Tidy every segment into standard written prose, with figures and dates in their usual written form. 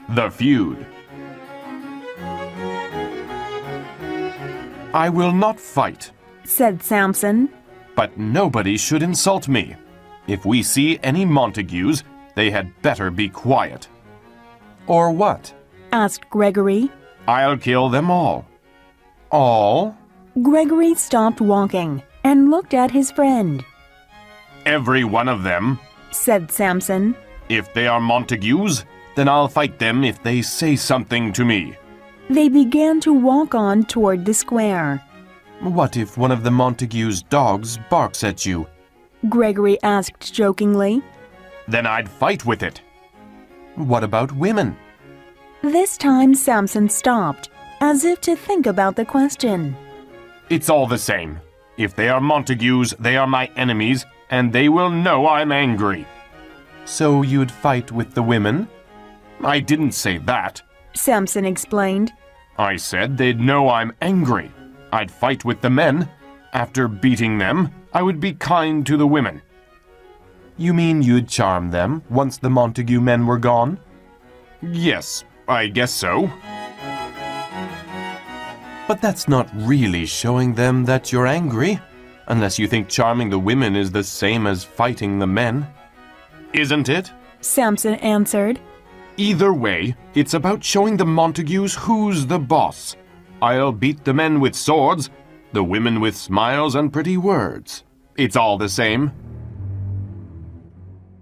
The feud. I will not fight, said Samson. but nobody should insult me. If we see any Montagues, they had better be quiet. Or what? Asked Gregory. I'll kill them all. All? Gregory stopped walking and looked at his friend. Every one of them. Said Samson. If they are Montagues, then I'll fight them if they say something to me. They began to walk on toward the square. What if one of the Montagues' dogs barks at you? Gregory asked jokingly. Then I'd fight with it. What about women? This time Samson stopped, as if to think about the question. It's all the same. If they are Montagues, they are my enemies, and they will know I'm angry. So you'd fight with the women? I didn't say that. Samson explained. I said they'd know I'm angry. I'd fight with the men. After beating them, I would be kind to the women. You mean you'd charm them once the Montague men were gone? Yes, I guess so. But that's not really showing them that you're angry, unless you think charming the women is the same as fighting the men. Isn't it? Samson answered. Either way, it's about showing the Montagues who's the boss. I'll beat the men with swords, the women with smiles and pretty words. It's all the same.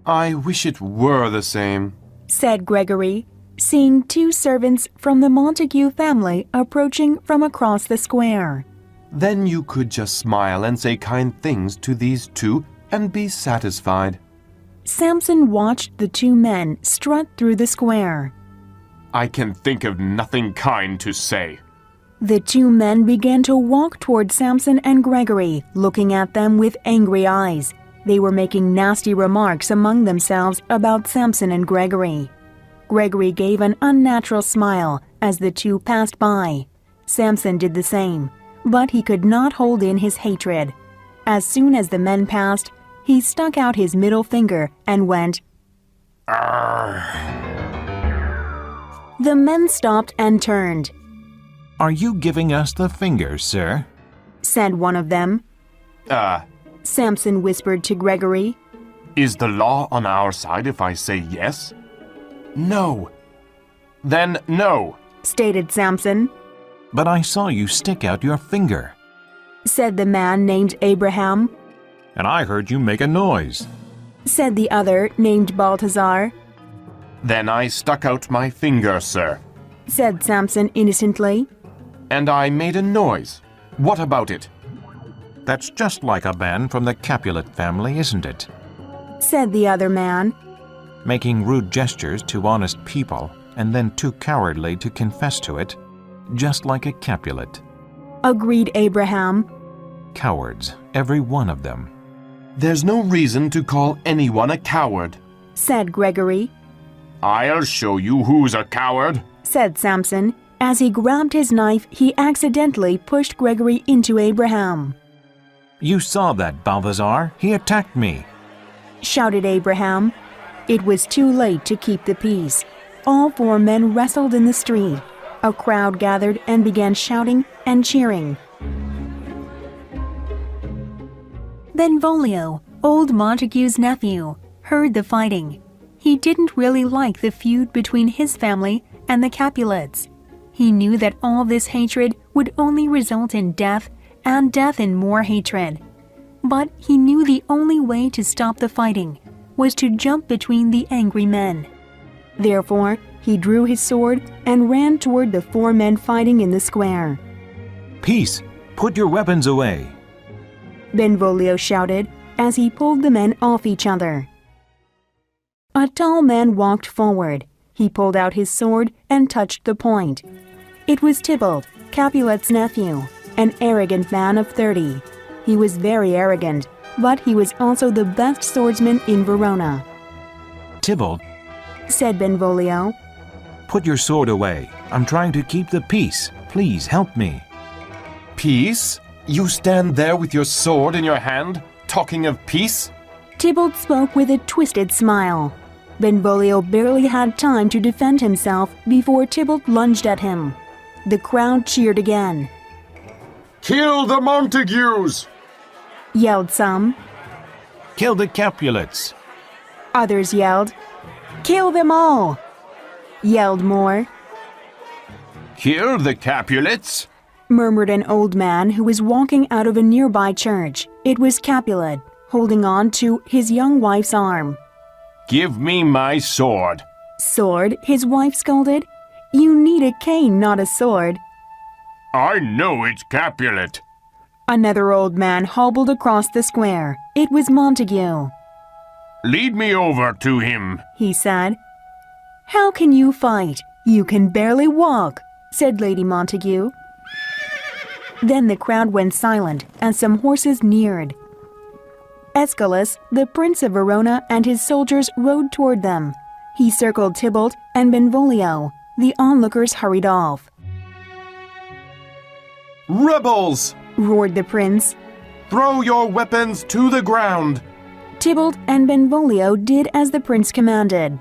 I wish it were the same, said Gregory, seeing two servants from the Montague family approaching from across the square. Then you could just smile and say kind things to these two and be satisfied. Samson watched the two men strut through the square. I can think of nothing kind to say. The two men began to walk toward Samson and Gregory, looking at them with angry eyes. They were making nasty remarks among themselves about Samson and Gregory. Gregory gave an unnatural smile as the two passed by. Samson did the same, but he could not hold in his hatred. As soon as the men passed, he stuck out his middle finger and went, Arr. The men stopped and turned. Are you giving us the finger, sir? Said one of them. Samson whispered to Gregory. Is the law on our side if I say yes? No. Then no, stated Samson. But I saw you stick out your finger. Said the man named Abraham. And I heard you make a noise. Said the other named Balthazar. Then I stuck out my finger, sir. Said Samson innocently. And I made a noise. What about it? That's just like a man from the Capulet family, isn't it? Said the other man. Making rude gestures to honest people and then too cowardly to confess to it, just like a Capulet. Agreed Abraham. Cowards, every one of them. There's no reason to call anyone a coward, said Gregory. I'll show you who's a coward, said Samson. As he grabbed his knife, he accidentally pushed Gregory into Abraham. You saw that, Balthazar. He attacked me, shouted Abraham. It was too late to keep the peace. All four men wrestled in the street. A crowd gathered and began shouting and cheering. Benvolio, old Montague's nephew, heard the fighting. He didn't really like the feud between his family and the Capulets. He knew that all this hatred would only result in death and death in more hatred. But he knew the only way to stop the fighting was to jump between the angry men. Therefore, he drew his sword and ran toward the four men fighting in the square. Peace! Put your weapons away! Benvolio shouted as he pulled the men off each other. A tall man walked forward. He pulled out his sword and touched the point. It was Tybalt, Capulet's nephew, an arrogant man of 30. He was very arrogant, but he was also the best swordsman in Verona. Tybalt, said Benvolio, put your sword away. I'm trying to keep the peace. Please help me. Peace? You stand there with your sword in your hand, talking of peace? Tybalt spoke with a twisted smile. Benvolio barely had time to defend himself before Tybalt lunged at him. The crowd cheered again. Kill the Montagues! Yelled some. Kill the Capulets! Others yelled, "Kill them all!" Yelled more. Kill the Capulets? Murmured an old man who was walking out of a nearby church. It was Capulet, holding on to his young wife's arm. Give me my sword. Sword, his wife scolded. You need a cane, not a sword. I know it's Capulet. Another old man hobbled across the square. It was Montague. Lead me over to him, He said. How can you fight? You can barely walk, said Lady Montague. Then the crowd went silent and some horses neared. Aeschylus, the Prince of Verona, and his soldiers rode toward them. He circled Tybalt and Benvolio. The onlookers hurried off. Rebels! Roared the prince. Throw your weapons to the ground! Tybalt and Benvolio did as the prince commanded.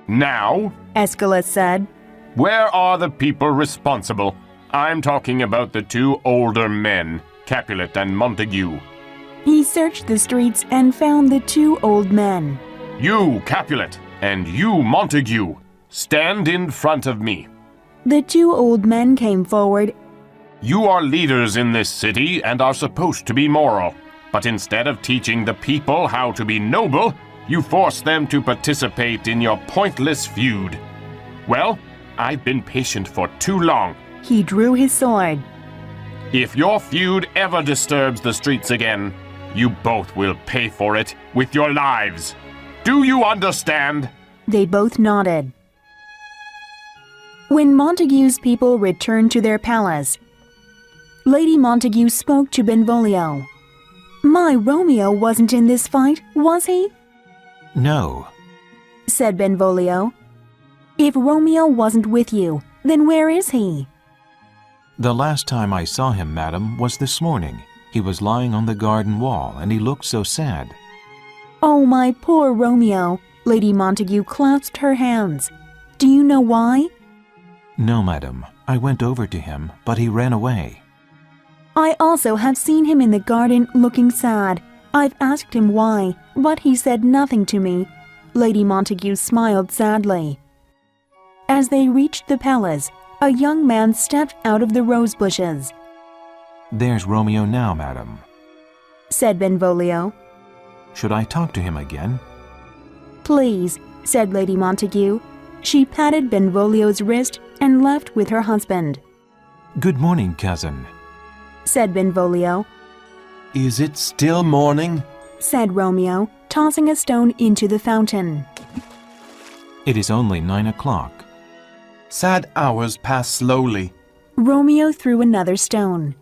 Now, Aeschylus said. where are the people responsible? I'm talking about the two older men, Capulet and Montague. He searched the streets and found the two old men. You, Capulet, and you, Montague, stand in front of me. The two old men came forward. You are leaders in this city and are supposed to be moral. But instead of teaching the people how to be noble, you force them to participate in your pointless feud. Well, I've been patient for too long. He drew his sword. If your feud ever disturbs the streets again, you both will pay for it with your lives. Do you understand? They both nodded. When Montague's people returned to their palace, Lady Montague spoke to Benvolio. My Romeo wasn't in this fight, was he? No. Said Benvolio. If Romeo wasn't with you, then where is he? The last time I saw him, madam, was this morning. He was lying on the garden wall, and he looked so sad. Oh, my poor Romeo. Lady Montague clasped her hands. Do you know why? No, madam. I went over to him, but he ran away. I also have seen him in the garden looking sad. I've asked him why, but he said nothing to me. Lady Montague smiled sadly. As they reached the palace, a young man stepped out of the rose bushes. There's Romeo now, madam. Said Benvolio. Should I talk to him again? Please, said Lady Montague. She patted Benvolio's wrist and left with her husband. Good morning, cousin. Said Benvolio. Is it still morning? Said Romeo, tossing a stone into the fountain. It is only 9 o'clock. Sad hours pass slowly. Romeo threw another stone.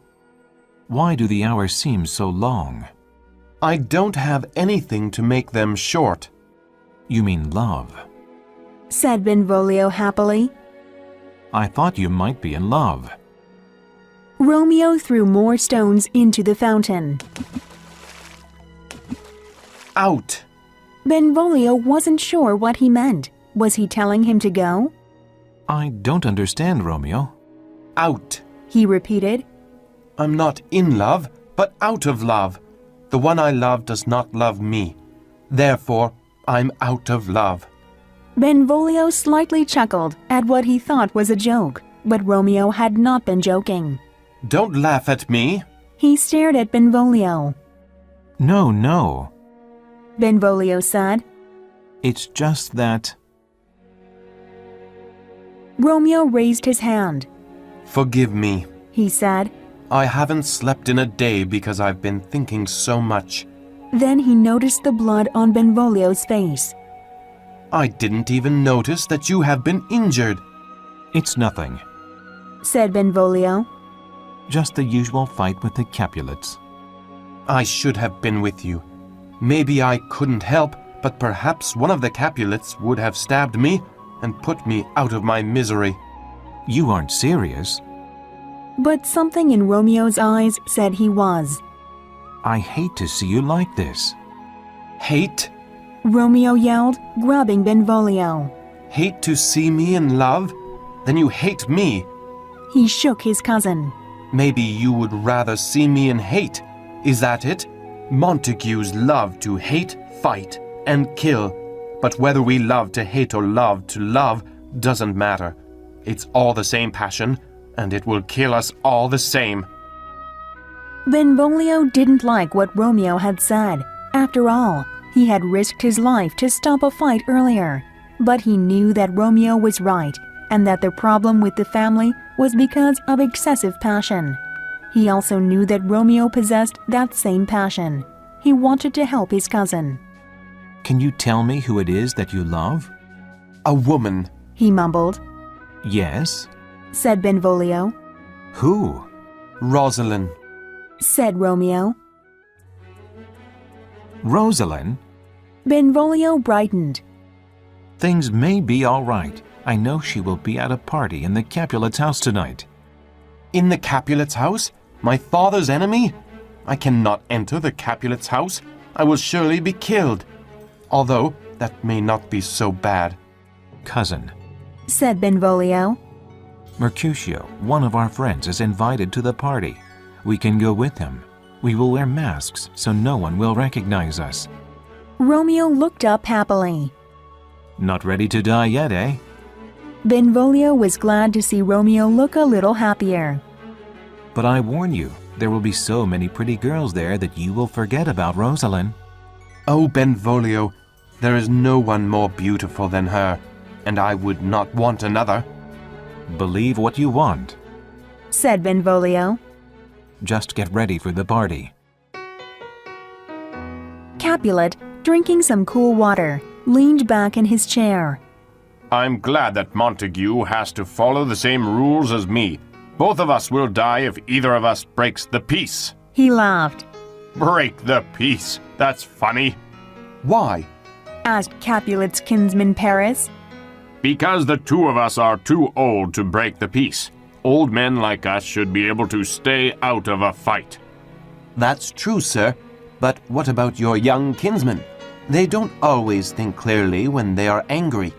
Why do the hours seem so long? I don't have anything to make them short. You mean love. Said Benvolio happily. I thought you might be in love. Romeo threw more stones into the fountain. Out! Benvolio wasn't sure what he meant. Was he telling him to go? I don't understand, Romeo. Out! He repeated. I'm not in love, but out of love. The one I love does not love me. Therefore, I'm out of love. Benvolio slightly chuckled at what he thought was a joke, but Romeo had not been joking. Don't laugh at me. He stared at Benvolio. No, no. Benvolio said. It's just that... Romeo raised his hand. Forgive me. He said. I haven't slept in a day because I've been thinking so much. Then he noticed the blood on Benvolio's face. I didn't even notice that you have been injured. It's nothing. Said Benvolio. Just the usual fight with the Capulets. I should have been with you. Maybe I couldn't help, but perhaps one of the Capulets would have stabbed me and put me out of my misery. You aren't serious. But something in Romeo's eyes said he was. I hate to see you like this. Hate? Romeo yelled, grabbing Benvolio. Hate to see me in love? Then you hate me. He shook his cousin. Maybe you would rather see me in hate. Is that it? Montagues love to hate, fight, and kill. But whether we love to hate or love to love doesn't matter. It's all the same passion, and it will kill us all the same. Benvolio didn't like what Romeo had said. After all, he had risked his life to stop a fight earlier. But he knew that Romeo was right, and that the problem with the family was because of excessive passion. He also knew that Romeo possessed that same passion. He wanted to help his cousin. Can you tell me who it is that you love? A woman. He mumbled. Yes. Said Benvolio. Who? Rosalind. Said Romeo. Rosalind? Benvolio brightened. Things may be all right. I know she will be at a party in the Capulets' house tonight. In the Capulets' house? My father's enemy? I cannot enter the Capulets' house. I will surely be killed. Although, that may not be so bad. Cousin. Said Benvolio. Mercutio, one of our friends, is invited to the party. We can go with him. We will wear masks so no one will recognize us. Romeo looked up happily. Not ready to die yet, eh? Benvolio was glad to see Romeo look a little happier. But I warn you, there will be so many pretty girls there that you will forget about Rosalind. Oh, Benvolio, there is no one more beautiful than her, and I would not want another. Believe what you want. Said Benvolio. Just get ready for the party. Capulet, drinking some cool water, leaned back in his chair. I'm glad that Montague has to follow the same rules as me. Both of us will die if either of us breaks the peace. He laughed. Break the peace? That's funny. Why? Asked Capulet's kinsman Paris. Because the two of us are too old to break the peace. Old men like us should be able to stay out of a fight. That's true, sir. But what about your young kinsmen? They don't always think clearly when they are angry.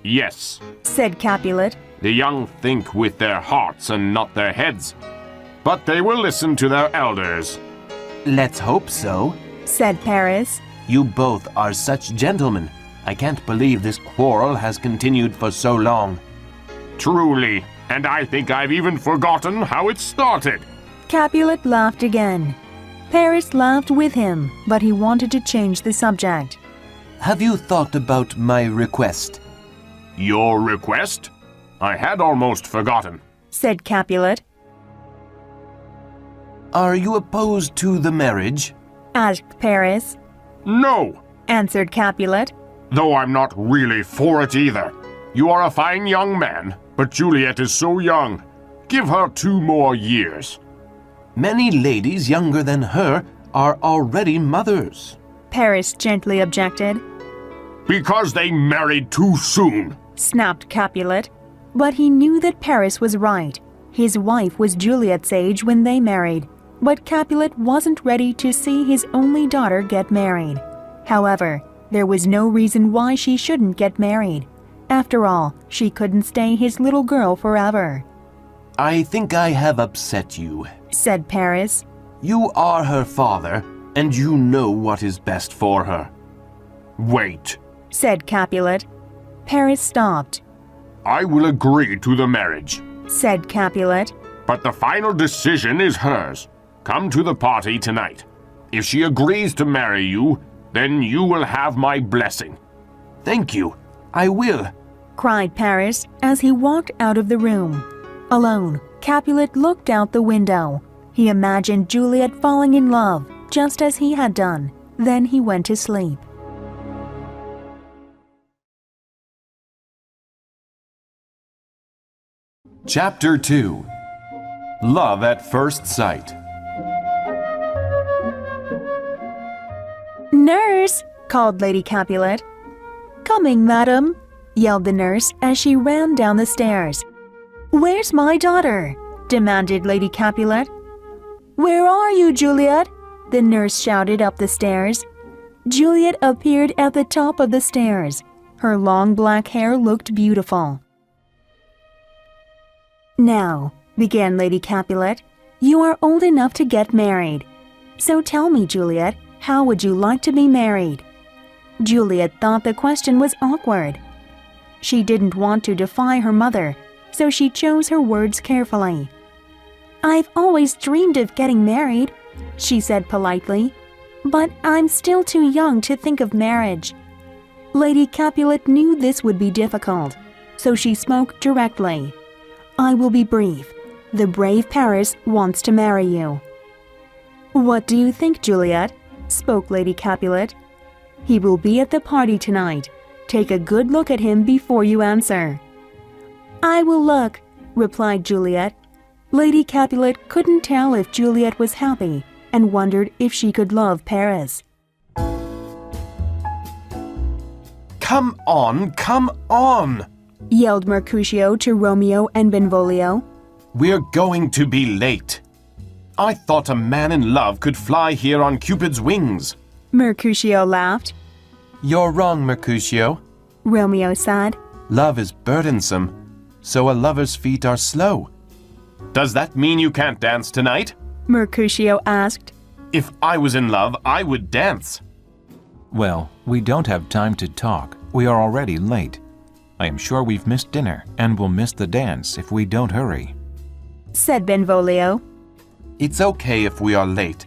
Yes, Said Capulet. the young think with their hearts and not their heads. But they will listen to their elders. Let's hope so. Said Paris. You both are such gentlemen. I can't believe this quarrel has continued for so long. Truly, and I think I've even forgotten how it started. Capulet laughed again. Paris laughed with him, but he wanted to change the subject. Have you thought about my request? Your request? I had almost forgotten. Said Capulet. Are you opposed to the marriage? Asked Paris. No, Answered Capulet. though I'm not really for it either. You are a fine young man, but Juliet is so young. Give her 2 more years. Many ladies younger than her are already mothers. Paris gently objected. Because they married too soon. Snapped Capulet. But he knew that Paris was right. His wife was Juliet's age when they married, but Capulet wasn't ready to see his only daughter get married. However, there was no reason why she shouldn't get married. After all, she couldn't stay his little girl forever. I think I have upset you, Said Paris. You are her father, and you know what is best for her. Wait. Said Capulet. Paris stopped. I will agree to the marriage, Said Capulet. but the final decision is hers. Come to the party tonight. If she agrees to marry you, then you will have my blessing. Thank you. I will. Cried Paris as he walked out of the room. Alone, Capulet looked out the window. He imagined Juliet falling in love, just as he had done. Then he went to sleep. Chapter 2. Love at First Sight. "Nurse!" called Lady Capulet. "Coming, madam," yelled the nurse as she ran down the stairs. "Where's my daughter?" demanded Lady Capulet. "Where are you, Juliet?" the nurse shouted up the stairs. Juliet appeared at the top of the stairs. Her long black hair looked beautiful. "Now," began Lady Capulet, "you are old enough to get married. So tell me, Juliet, how would you like to be married?" Juliet thought the question was awkward. She didn't want to defy her mother, so she chose her words carefully. "I've always dreamed of getting married," she said politely, "but I'm still too young to think of marriage." Lady Capulet knew this would be difficult, so she spoke directly. "I will be brief. The brave Paris wants to marry you." "What do you think, Juliet?" spoke Lady Capulet. "He will be at the party tonight. Take a good look at him before you answer." "I will look," replied Juliet. Lady Capulet couldn't tell if Juliet was happy and wondered if she could love Paris. Come on, Yelled Mercutio to Romeo and Benvolio. We're going to be late. I thought a man in love could fly here on Cupid's wings. Mercutio laughed. You're wrong, Mercutio. Romeo said. Love is burdensome, so a lover's feet are slow. Does that mean you can't dance tonight? Mercutio asked. If I was in love, I would dance. Well, we don't have time to talk. We are already late. I am sure we've missed dinner and will miss the dance if we don't hurry, said Benvolio. It's okay if we are late,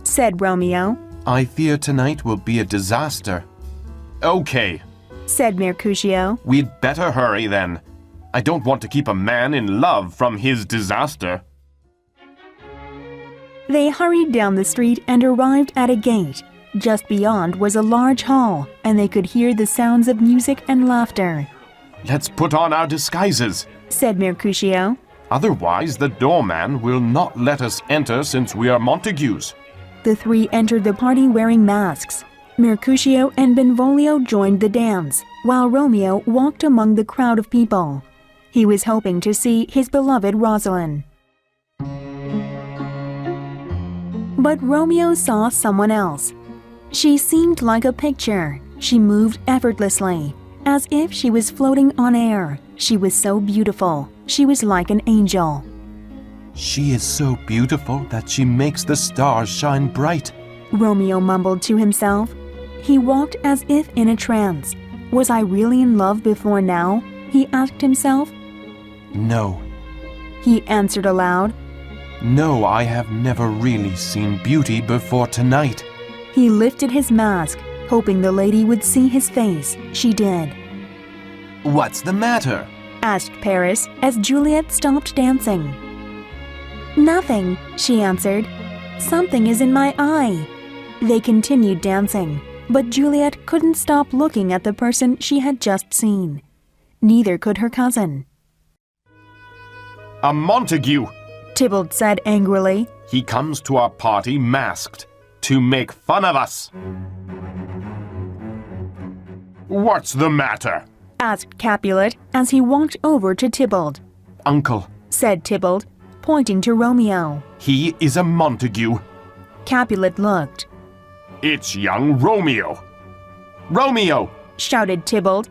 said Romeo. I fear tonight will be a disaster. Okay, said Mercutio. We'd better hurry then. I don't want to keep a man in love from his disaster. They hurried down the street and arrived at a gate. Just beyond was a large hall, and they could hear the sounds of music and laughter. Let's put on our disguises, said Mercutio. Otherwise the doorman will not let us enter since we are Montagues. The three entered the party wearing masks. Mercutio and Benvolio joined the dance, while Romeo walked among the crowd of people. He was hoping to see his beloved Rosalind. But Romeo saw someone else. She seemed like a picture. She moved effortlessly, as if she was floating on air. She was so beautiful. She was like an angel. She is so beautiful that she makes the stars shine bright, Romeo mumbled to himself. He walked as if in a trance. Was I really in love before now? He asked himself. No. He answered aloud. No, I have never really seen beauty before tonight. He lifted his mask, hoping the lady would see his face. She did. What's the matter? Asked Paris as Juliet stopped dancing. Nothing, she answered. Something is in my eye. They continued dancing, but Juliet couldn't stop looking at the person she had just seen. Neither could her cousin. A Montague, Tybalt said angrily. He comes to our party masked to make fun of us. What's the matter? Asked Capulet as he walked over to Tybalt. Uncle, said Tybalt, pointing to Romeo. He is a Montague. Capulet looked. It's young Romeo. Romeo! Shouted Tybalt.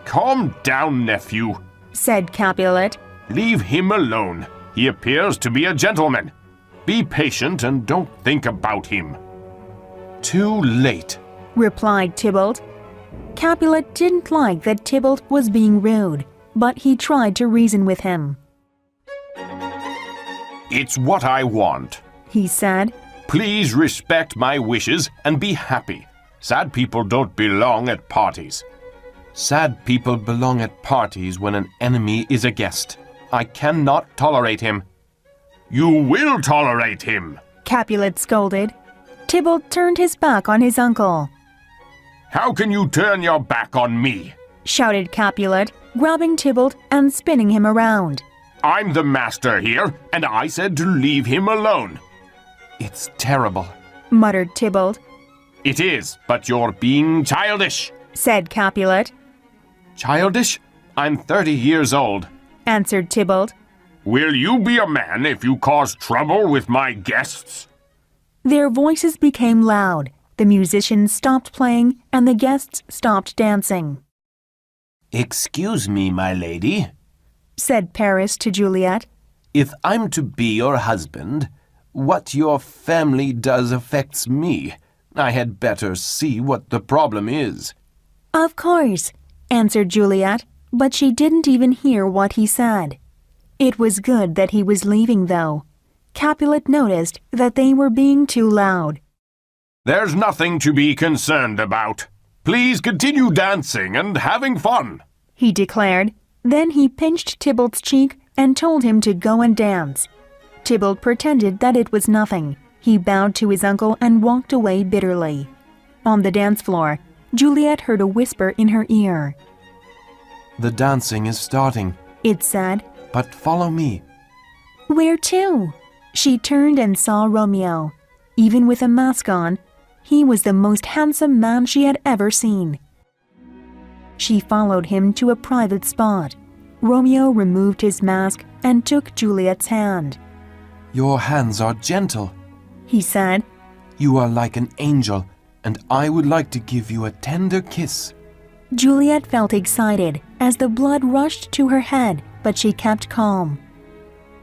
Calm down, nephew, said Capulet. Leave him alone. He appears to be a gentleman. Be patient and don't think about him. Too late, replied Tybalt. Capulet didn't like that Tybalt was being rude, but he tried to reason with him. It's what I want, he said. Please respect my wishes and be happy. Sad people don't belong at parties. Sad people belong at parties when an enemy is a guest. I cannot tolerate him. You will tolerate him, Capulet scolded. Tybalt turned his back on his uncle. How can you turn your back on me? Shouted Capulet, grabbing Tybalt and spinning him around. I'm the master here, and I said to leave him alone. It's terrible, muttered Tybalt. It is, but you're being childish, said Capulet. Childish? I'm 30 years old, answered Tybalt. Will you be a man if you cause trouble with my guests? Their voices became loud. The musicians stopped playing and the guests stopped dancing. "Excuse me, my lady," said Paris to Juliet. "if I'm to be your husband, what your family does affects me. I had better see what the problem is." Of course, answered Juliet, but she didn't even hear what he said. It was good that he was leaving, though. Capulet noticed that they were being too loud. There's nothing to be concerned about. Please continue dancing and having fun, he declared. Then he pinched Tybalt's cheek and told him to go and dance. Tybalt pretended that it was nothing. He bowed to his uncle and walked away bitterly. On the dance floor, Juliet heard a whisper in her ear. "The dancing is starting," it said. "but follow me." Where to? She turned and saw Romeo. Even with a mask on, he was the most handsome man she had ever seen. She followed him to a private spot. Romeo removed his mask and took Juliet's hand. "Your hands are gentle," he said. "You are like an angel, and I would like to give you a tender kiss." Juliet felt excited as the blood rushed to her head, but she kept calm.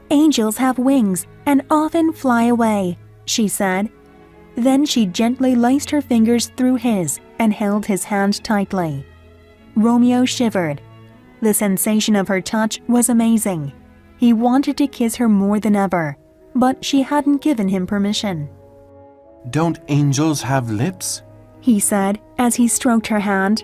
Angels have wings and often fly away, she said. Then she gently laced her fingers through his and held his hand tightly. Romeo shivered. The sensation of her touch was amazing. He wanted to kiss her more than ever, but she hadn't given him permission. "Don't angels have lips?" he said as he stroked her hand.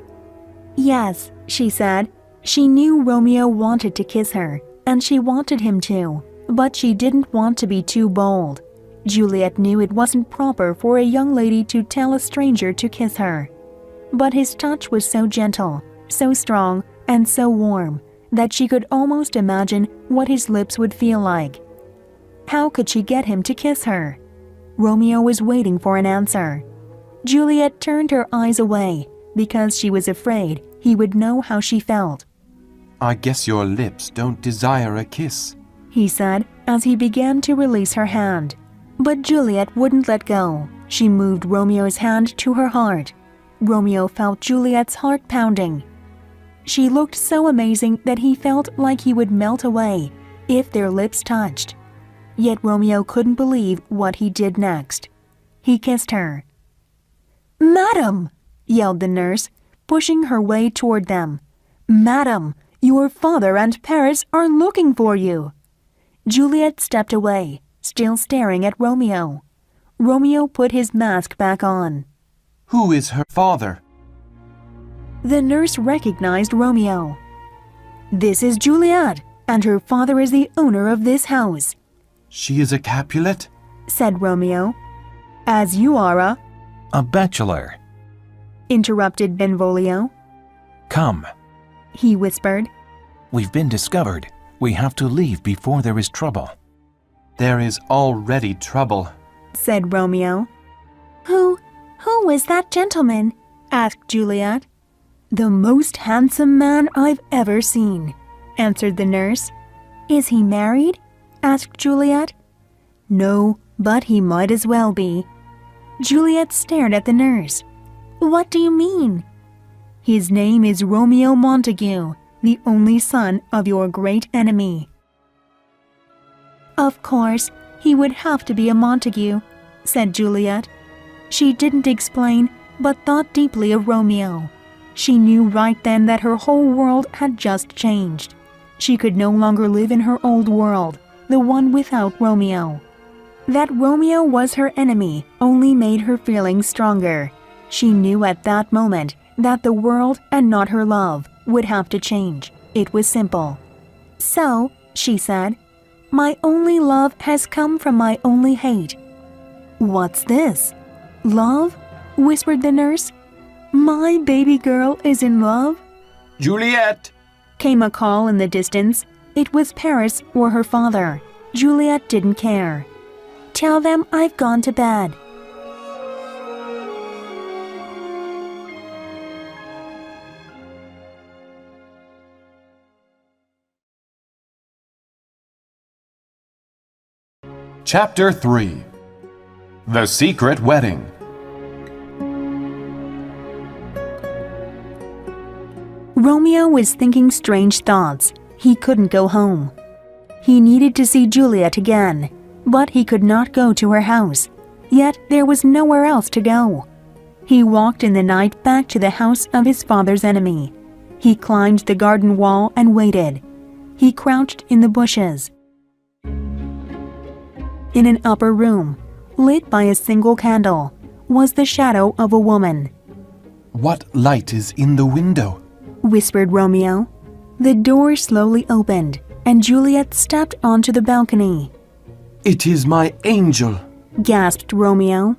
Yes, she said. She knew Romeo wanted to kiss her, and she wanted him to, but she didn't want to be too bold. Juliet knew it wasn't proper for a young lady to tell a stranger to kiss her. But his touch was so gentle, so strong, and so warm that she could almost imagine what his lips would feel like. How could she get him to kiss her? Romeo was waiting for an answer. Juliet turned her eyes away because she was afraid he would know how she felt. "I guess your lips don't desire a kiss," he said as he began to release her hand. But Juliet wouldn't let go. She moved Romeo's hand to her heart. Romeo felt Juliet's heart pounding. She looked so amazing that he felt like he would melt away if their lips touched. Yet Romeo couldn't believe what he did next. He kissed her. "Madam!" yelled the nurse, pushing her way toward them. "Madam, your father and Paris are looking for you." Juliet stepped away, still staring at Romeo. Romeo put his mask back on. "Who is her father?" The nurse recognized Romeo. "This is Juliet, and her father is the owner of this house," "She is a Capulet?" said Romeo. "As you are A bachelor. interrupted Benvolio. Come. He whispered. We've been discovered. We have to leave before there is trouble. "There is already trouble," said Romeo. Who was that gentleman?" asked Juliet. "The most handsome man I've ever seen," answered the nurse. "Is he married?" asked Juliet. "No, but he might as well be." Juliet stared at the nurse. "What do you mean?" "His name is Romeo Montague, the only son of your great enemy." "Of course, he would have to be a Montague," said Juliet. She didn't explain, but thought deeply of Romeo. She knew right then that her whole world had just changed. She could no longer live in her old world, the one without Romeo. That Romeo was her enemy only made her feelings stronger. She knew at that moment that the world and not her love would have to change. It was simple. "So," she said, "my only love has come from my only hate." "What's this? Love?" whispered the nurse. "My baby girl is in love?" Juliet! Came a call in the distance. It was Paris or her father. Juliet didn't care. "Tell them I've gone to bed." Chapter 3 The Secret Wedding. Romeo was thinking strange thoughts. He couldn't go home. He needed to see Juliet again, but he could not go to her house. Yet there was nowhere else to go. He walked in the night back to the house of his father's enemy. He climbed the garden wall and waited. He crouched in the bushes. In an upper room, lit by a single candle, was the shadow of a woman. What light is in the window? Whispered Romeo. The door slowly opened, and Juliet stepped onto the balcony. It is my angel. Gasped Romeo.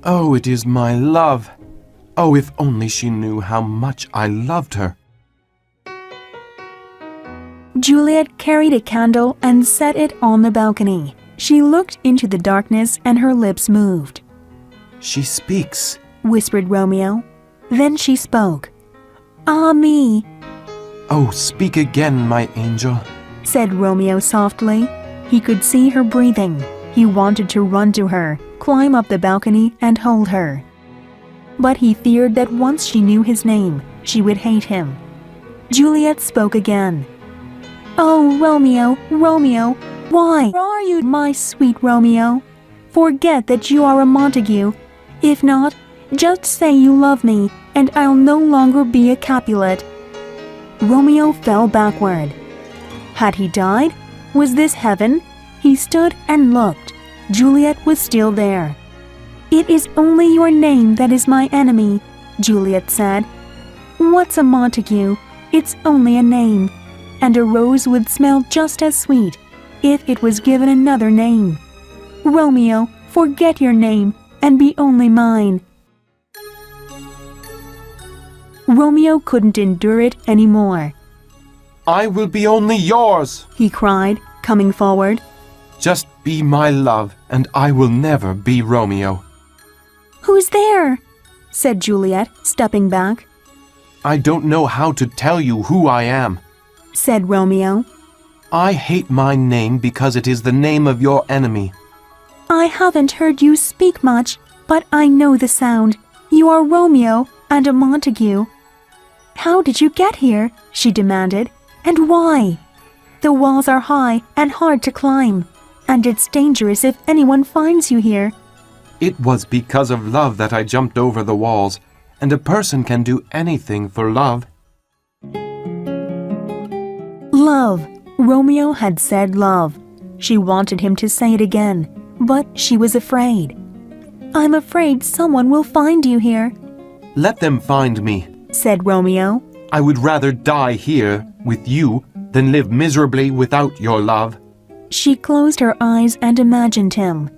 Oh, it is my love. Oh, if only she knew how much I loved her. Juliet carried a candle and set it on the balcony. She looked into the darkness and her lips moved. She speaks, whispered Romeo. Then she spoke. Ah, me, Oh, speak again, my angel, said Romeo softly. He could see her breathing. He wanted to run to her, climb up the balcony, and hold her. But he feared that once she knew his name, she would hate him. Juliet spoke again. Oh, Romeo, Romeo, why are you my sweet Romeo? Forget that you are a Montague. If not, just say you love me, and I'll no longer be a Capulet. Romeo fell backward. Had he died? Was this heaven? He stood and looked. Juliet was still there. It is only your name that is my enemy, Juliet said. What's a Montague? It's only a name, and a rose would smell just as sweet if it was given another name. Romeo, forget your name and be only mine. Romeo couldn't endure it anymore. I will be only yours, he cried, coming forward. Just be my love, and I will never be Romeo. Who's there? Said Juliet, stepping back. I don't know how to tell you who I am, said Romeo. I hate my name because it is the name of your enemy. I haven't heard you speak much, but I know the sound. You are Romeo and a Montague. How did you get here? She demanded. And why? The walls are high and hard to climb, and it's dangerous if anyone finds you here. It was because of love that I jumped over the walls, and a person can do anything for love. Love. Romeo had said love. She wanted him to say it again, but she was afraid. I'm afraid someone will find you here, Let them find me. said Romeo. I would rather die here with you than live miserably without your love. She closed her eyes and imagined him.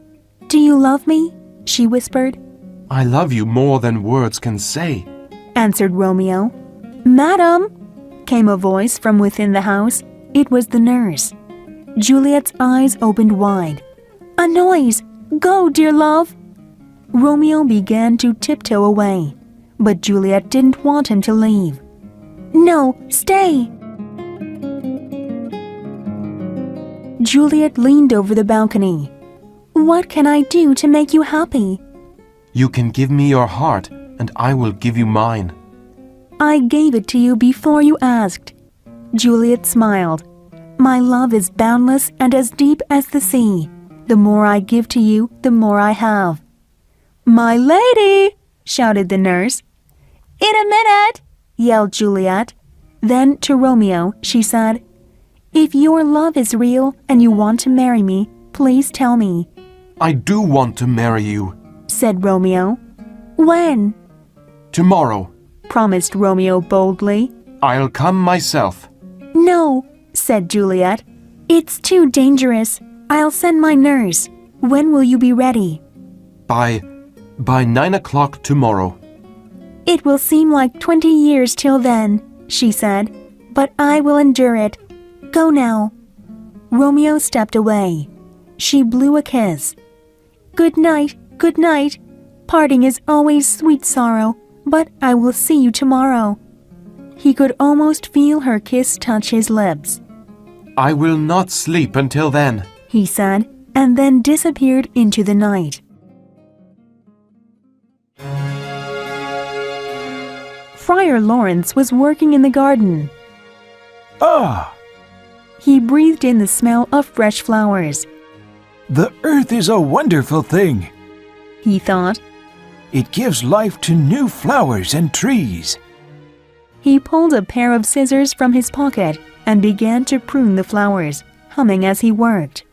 Do you love me? She whispered. I love you more than words can say, Answered Romeo. Madam, came a voice from within the house. It was the nurse. Juliet's eyes opened wide. A noise! Go, dear love! Romeo began to tiptoe away, but Juliet didn't want him to leave. No, stay! Juliet leaned over the balcony. What can I do to make you happy? You can give me your heart, and I will give you mine. I gave it to you before you asked. Juliet smiled. My love is boundless and as deep as the sea. The more I give to you, the more I have. My lady! Shouted the nurse. In a minute! Yelled Juliet. Then to Romeo she said, If your love is real and you want to marry me, please tell me. I do want to marry you. Said Romeo. When? Tomorrow. Promised Romeo boldly. I'll come myself. No, said Juliet. It's too dangerous. I'll send my nurse. When will you be ready? By 9 o'clock tomorrow. It will seem like 20 years till then, she said, but I will endure it. Go now. Romeo stepped away. She blew a kiss. Good night, good night. Parting is always sweet sorrow, but I will see you tomorrow. He could almost feel her kiss touch his lips. I will not sleep until then, he said, and then disappeared into the night. Friar Lawrence was working in the garden. Ah, He breathed in the smell of fresh flowers. the earth is a wonderful thing. He thought. It gives life to new flowers and trees. He pulled a pair of scissors from his pocket and began to prune the flowers, humming as he worked.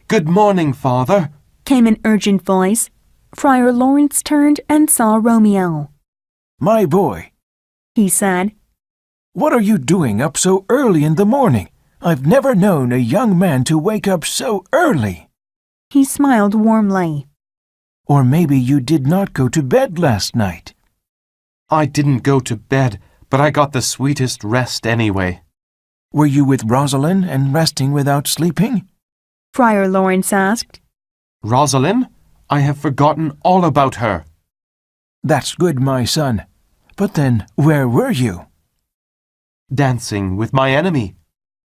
Good morning, Father. Came an urgent voice. Friar Lawrence turned and saw Romeo. My boy, He said. what are you doing up so early in the morning? I've never known a young man to wake up so early. He smiled warmly. Or maybe you did not go to bed last night. I didn't go to bed, but I got the sweetest rest anyway. Were you with Rosalind and resting without sleeping? Friar Lawrence asked. Rosalind? I have forgotten all about her. That's good, my son. But then, where were you? Dancing with my enemy.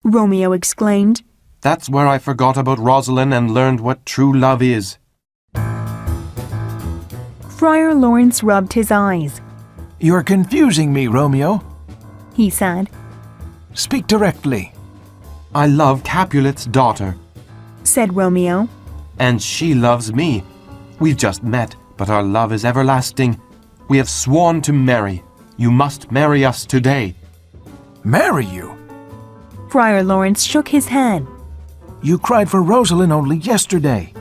Romeo exclaimed. That's where I forgot about Rosalind and learned what true love is. Friar Lawrence rubbed his eyes. You're confusing me, Romeo. He said. Speak directly. I love Capulet's daughter, Said Romeo. and she loves me. We've just met, but our love is everlasting. We have sworn to marry. You must marry us today. Marry you? Friar Lawrence shook his head. You cried for Rosalind only yesterday.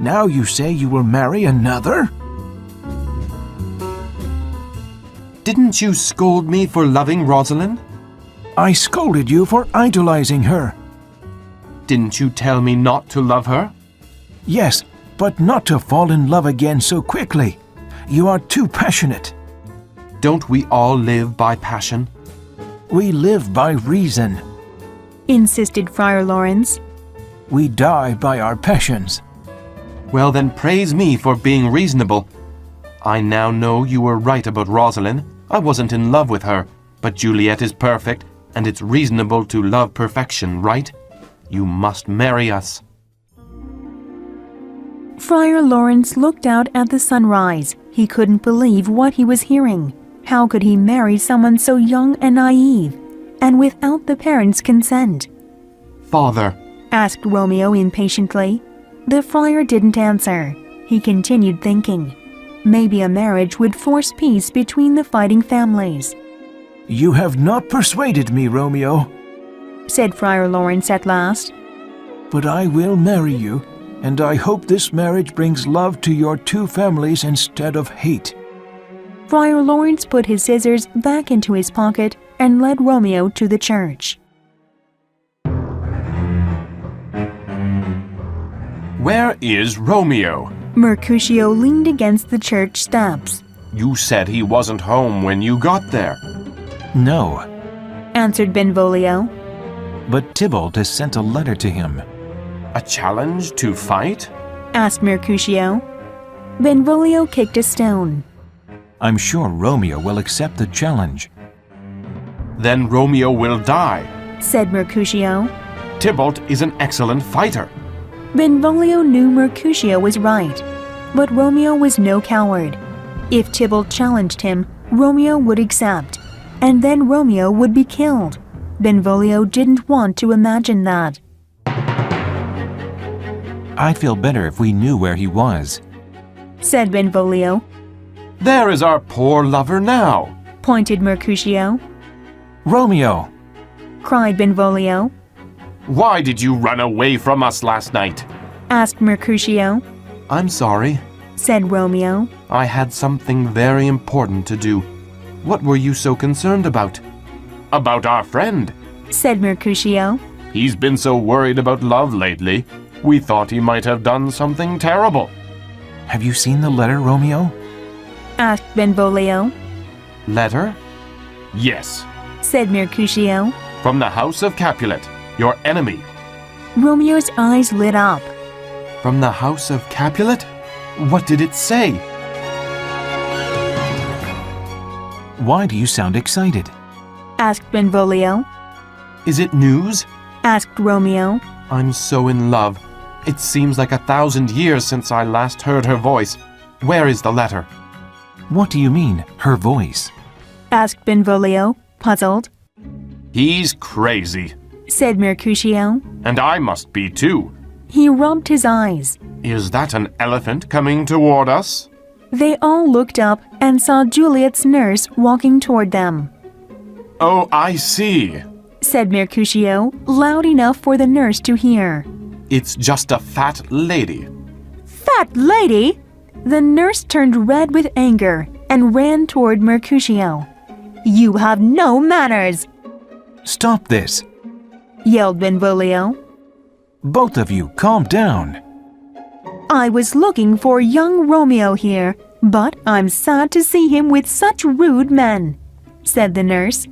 Now you say you will marry another? Didn't you scold me for loving Rosalind? I scolded you for idolizing her. Didn't you tell me not to love her? Yes, but not to fall in love again so quickly. You are too passionate. Don't we all live by passion? We live by reason. Insisted Friar Lawrence. We die by our passions. Well, then praise me for being reasonable. I now know you were right about Rosalind. I wasn't in love with her, but Juliet is perfect, and it's reasonable to love perfection, right? You must marry us. Friar Lawrence looked out at the sunrise. He couldn't believe what he was hearing. How could he marry someone so young and naive, and without the parents' consent? Father, Asked Romeo impatiently. The friar didn't answer. He continued thinking. Maybe a marriage would force peace between the fighting families. You have not persuaded me, Romeo. Said Friar Lawrence at last. But I will marry you, and I hope this marriage brings love to your two families instead of hate. Friar Lawrence put his scissors back into his pocket and led Romeo to the church. where is Romeo? Mercutio leaned against the church steps. You said he wasn't home when you got there. No, Answered Benvolio. but Tybalt has sent a letter to him. A challenge to fight? Asked Mercutio. Benvolio kicked a stone. I'm sure Romeo will accept the challenge. Then Romeo will die. Said Mercutio. Tybalt is an excellent fighter. Benvolio knew Mercutio was right, but Romeo was no coward. If Tybalt challenged him, Romeo would accept, and then Romeo would be killed. Benvolio didn't want to imagine that. I'd feel better if we knew where he was. Said Benvolio. There is our poor lover now. Pointed Mercutio. Romeo! Cried Benvolio. Why did you run away from us last night? Asked Mercutio. I'm sorry. Said Romeo. I had something very important to do. What were you so concerned about? About our friend. Said Mercutio. He's been so worried about love lately. We thought he might have done something terrible. Have you seen the letter, Romeo? Asked Benvolio. Letter? Yes. Said Mercutio. From the house of Capulet, your enemy. Romeo's eyes lit up. From the house of Capulet? What did it say? Why do you sound excited? Asked Benvolio. Is it news? Asked Romeo. I'm so in love. It seems like 1,000 years since I last heard her voice. Where is the letter? What do you mean, her voice? asked Benvolio, puzzled. He's crazy. Said Mercutio. And I must be too. He rubbed his eyes. Is that an elephant coming toward us? They all looked up and saw Juliet's nurse walking toward them. Oh, I see. Said Mercutio, loud enough for the nurse to hear. It's just a fat lady. Fat lady! The nurse turned red with anger and ran toward Mercutio. You have no manners! Stop this. Yelled Benvolio. Both of you, calm down. I was looking for young Romeo here, but I'm sad to see him with such rude men, said the nurse.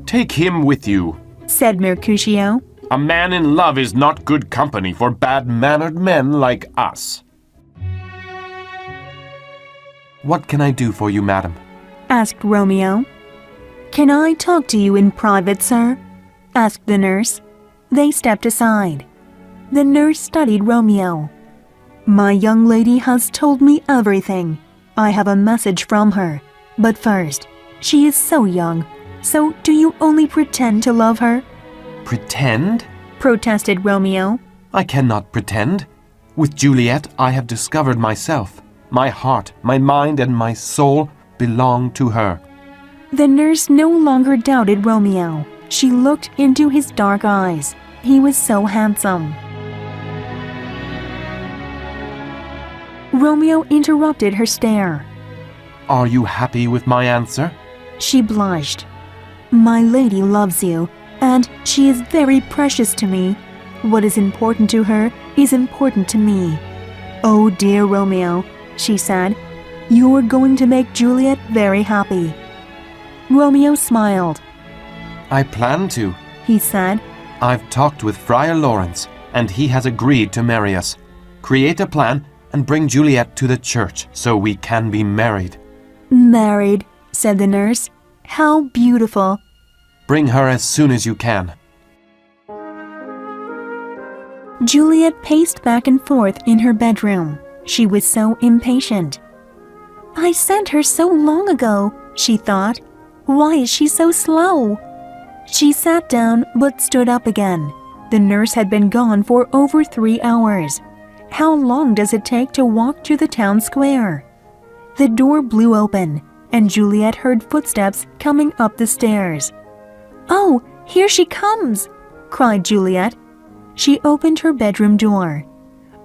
Take him with you. Said Mercutio. A man in love is not good company for bad-mannered men like us. What can I do for you, madam? Asked Romeo. Can I talk to you in private, sir? Asked the nurse. They stepped aside. The nurse studied Romeo. My young lady has told me everything. I have a message from her. But first, she is so young. So do you only pretend to love her? Pretend? Protested Romeo. I cannot pretend. With Juliet, I have discovered myself. My heart, my mind, and my soul belong to her. The nurse no longer doubted Romeo. She looked into his dark eyes. He was so handsome. Romeo interrupted her stare. Are you happy with my answer? She blushed. My lady loves you, and she is very precious to me. What is important to her is important to me. Oh, dear Romeo, she said, you are going to make Juliet very happy. Romeo smiled. I plan to, he said. I've talked with Friar Lawrence, and he has agreed to marry us. Create a plan and bring Juliet to the church so we can be married. Married, said the nurse. How beautiful. Bring her as soon as you can. Juliet paced back and forth in her bedroom. She was so impatient. I sent her so long ago, she thought. Why is she so slow? She sat down but stood up again. The nurse had been gone for over 3 hours. How long does it take to walk to the town square? The door blew open, and Juliet heard footsteps coming up the stairs. Oh, here she comes, cried Juliet. She opened her bedroom door.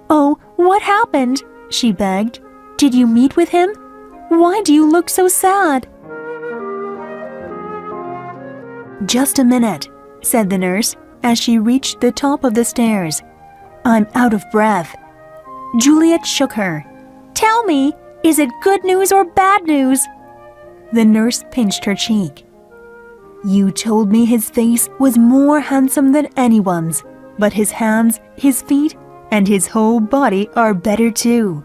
Oh, what happened? She begged. Did you meet with him? Why do you look so sad? Just a minute, said the nurse as she reached the top of the stairs. I'm out of breath. Juliet shook her. Tell me, is it good news or bad news? The nurse pinched her cheek. You told me his face was more handsome than anyone's, but his hands, his feet, and his whole body are better too.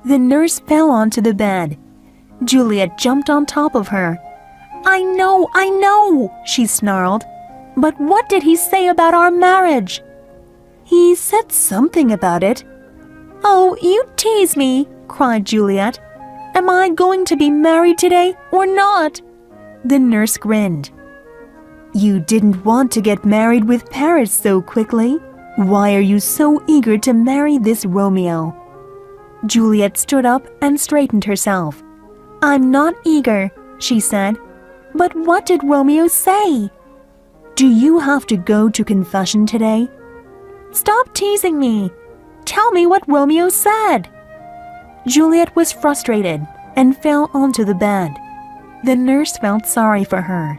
The nurse fell onto the bed. Juliet jumped on top of her. I know, she snarled. But what did he say about our marriage? He said something about it. Oh, you tease me, cried Juliet. Am I going to be married today or not? The nurse grinned. You didn't want to get married with Paris so quickly. Why are you so eager to marry this Romeo? Juliet stood up and straightened herself. I'm not eager, she said. But what did Romeo say? Do you have to go to confession today? Stop teasing me. Tell me what Romeo said. Juliet was frustrated and fell onto the bed. The nurse felt sorry for her.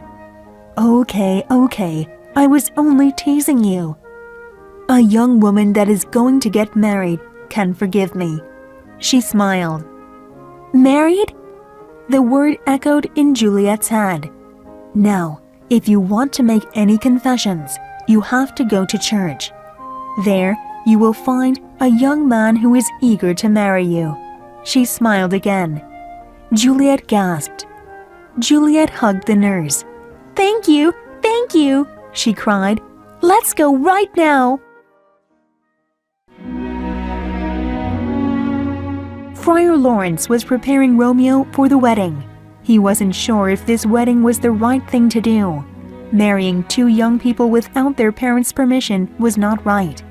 Okay, I was only teasing you. A young woman that is going to get married can forgive me. She smiled. Married? The word echoed in Juliet's head. Now, if you want to make any confessions, you have to go to church. There, you will find a young man who is eager to marry you. She smiled again. Juliet gasped. Juliet hugged the nurse. Thank you, she cried. Let's go right now. Friar Lawrence was preparing Romeo for the wedding. He wasn't sure if this wedding was the right thing to do. Marrying two young people without their parents' permission was not right.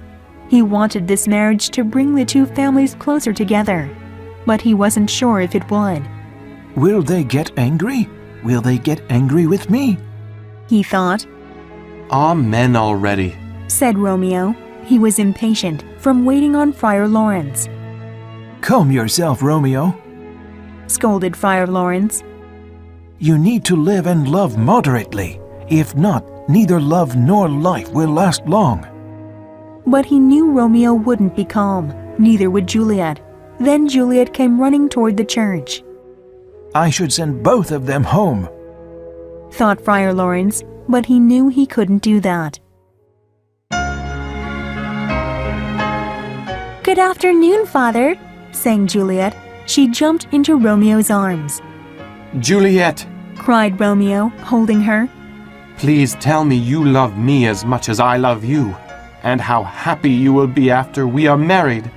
He wanted this marriage to bring the two families closer together, but he wasn't sure if it would. Will they get angry? Will they get angry with me? He thought, Amen already. said Romeo. He was impatient from waiting on Friar Lawrence. Calm yourself, Romeo. Scolded Friar Lawrence. You need to live and love moderately. If not, neither love nor life will last long. But he knew Romeo wouldn't be calm, neither would Juliet. Then Juliet came running toward the church. I should send both of them home. Thought Friar Lawrence, but he knew he couldn't do that. Good afternoon, Father, sang Juliet. She jumped into Romeo's arms. Juliet, Cried Romeo, holding her. please tell me you love me as much as I love you, and how happy you will be after we are married.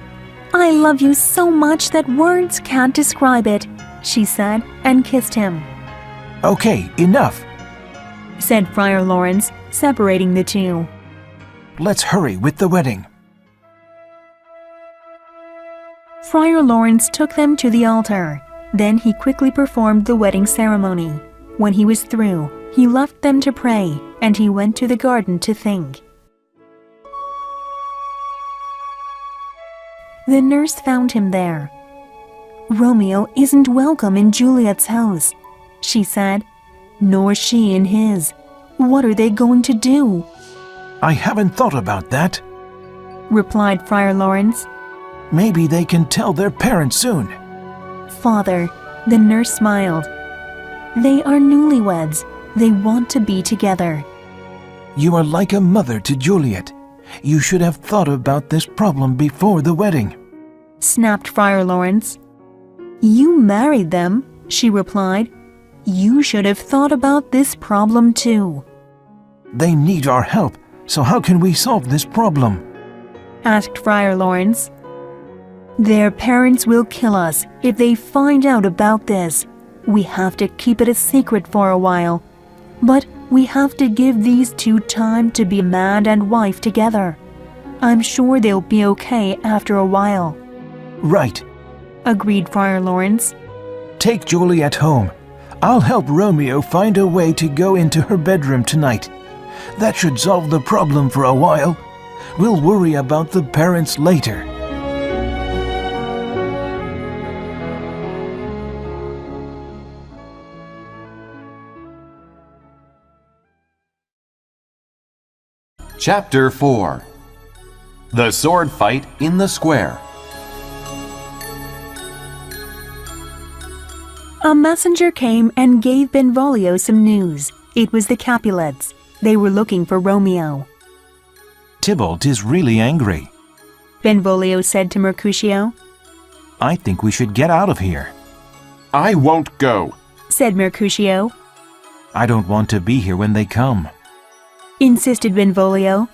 I love you so much that words can't describe it, she said, and kissed him. Okay, enough. Said Friar Lawrence, separating the two. Let's hurry with the wedding. Friar Lawrence took them to the altar. Then he quickly performed the wedding ceremony. When he was through, he left them to pray, and he went to the garden to think. The nurse found him there. Romeo isn't welcome in Juliet's house, she said, nor she in his. What are they going to do? I haven't thought about that. Replied Friar Lawrence. Maybe they can tell their parents soon. Father, the nurse smiled. They are newlyweds. They want to be together. You are like a mother to Juliet. You should have thought about this problem before the wedding. Snapped Friar Lawrence. You married them, she replied. You should have thought about this problem too. They need our help, so how can we solve this problem? Asked Friar Lawrence. Their parents will kill us if they find out about this. We have to keep it a secret for a while. But we have to give these two time to be man and wife together. I'm sure they'll be okay after a while. Right. Agreed Friar Lawrence. Take Juliet home. I'll help Romeo find a way to go into her bedroom tonight. That should solve the problem for a while. We'll worry about the parents later. Chapter 4. The Sword Fight in the Square. A messenger came and gave Benvolio some news. It was the Capulets. They were looking for Romeo. Tybalt is really angry. Benvolio said to Mercutio. I think we should get out of here. I won't go. Said Mercutio. I don't want to be here when they come. Insisted Benvolio.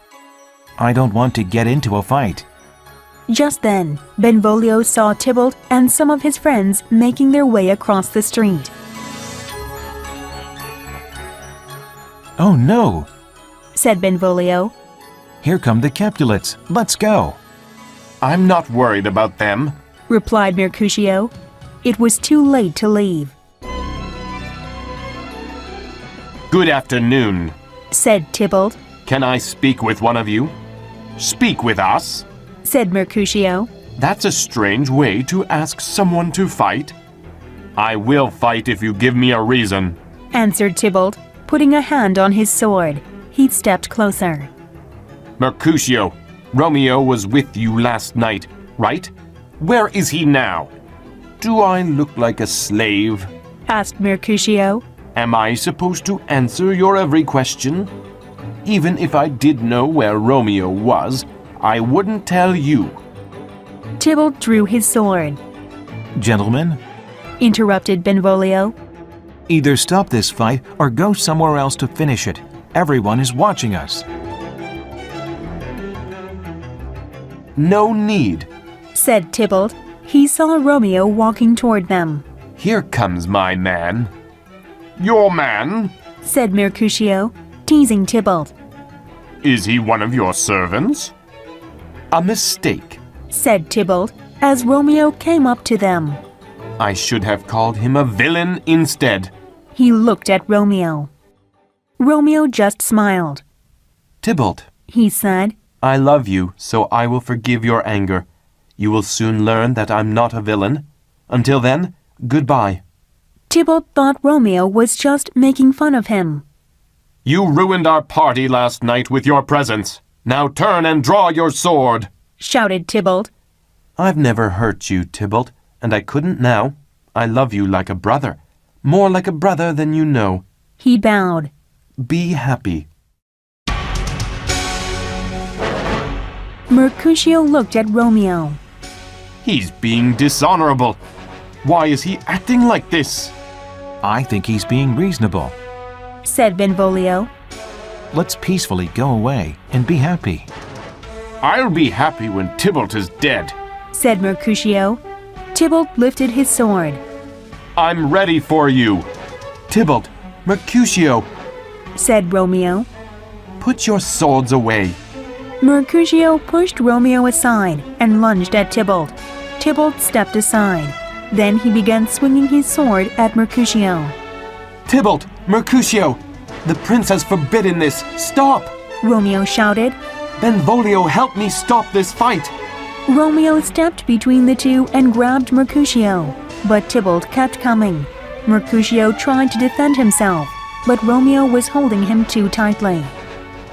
I don't want to get into a fight. Just then, Benvolio saw Tybalt and some of his friends making their way across the street. Oh no! Said Benvolio. Here come the Capulets. Let's go. I'm not worried about them. Replied Mercutio. It was too late to leave. Good afternoon. Said Tybalt. Can I speak with one of you? Speak with us? Said Mercutio. That's a strange way to ask someone to fight. I will fight if you give me a reason. Answered Tybalt, putting a hand on his sword. He stepped closer. Mercutio, Romeo was with you last night, right? Where is he now? Do I look like a slave? Asked Mercutio. Am I supposed to answer your every question? Even if I did know where Romeo was, I wouldn't tell you. Tybalt drew his sword. Gentlemen, Interrupted Benvolio. either stop this fight or go somewhere else to finish it. Everyone is watching us. No need. Said Tybalt. He saw Romeo walking toward them. Here comes my man. Your man? said Mercutio, teasing Tybalt. Is he one of your servants? A mistake. Said Tybalt as Romeo came up to them. I should have called him a villain instead. He looked at Romeo. Romeo just smiled. Tybalt, He said, I love you, so I will forgive your anger. You will soon learn that I'm not a villain. Until then, goodbye. Tybalt thought Romeo was just making fun of him. You ruined our party last night with your presence. Now turn and draw your sword. Shouted Tybalt. I've never hurt you, Tybalt, and I couldn't now. I love you like a brother. More like a brother than you know. He bowed. Be happy. Mercutio looked at Romeo. He's being dishonorable. Why is he acting like this? I think he's being reasonable. Said Benvolio. Let's peacefully go away and be happy. I'll be happy when Tybalt is dead. Said Mercutio. Tybalt lifted his sword. I'm ready for you. Tybalt, Mercutio, Said Romeo. put your swords away. Mercutio pushed Romeo aside and lunged at Tybalt. Tybalt stepped aside. Then he began swinging his sword at Mercutio. Tybalt, Mercutio, the prince has forbidden this. Stop! Romeo shouted. Benvolio, help me stop this fight. Romeo stepped between the two and grabbed Mercutio, but Tybalt kept coming. Mercutio tried to defend himself, but Romeo was holding him too tightly.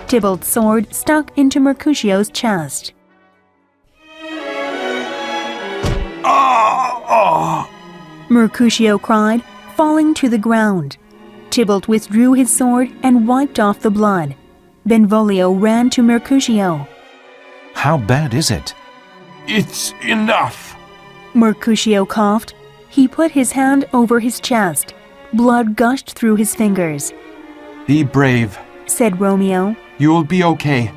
Tybalt's sword stuck into Mercutio's chest. Mercutio cried, falling to the ground. Tybalt withdrew his sword and wiped off the blood. Benvolio ran to Mercutio. How bad is it? It's enough. Mercutio coughed. He put his hand over his chest. Blood gushed through his fingers. Be brave. Said Romeo. You'll be okay.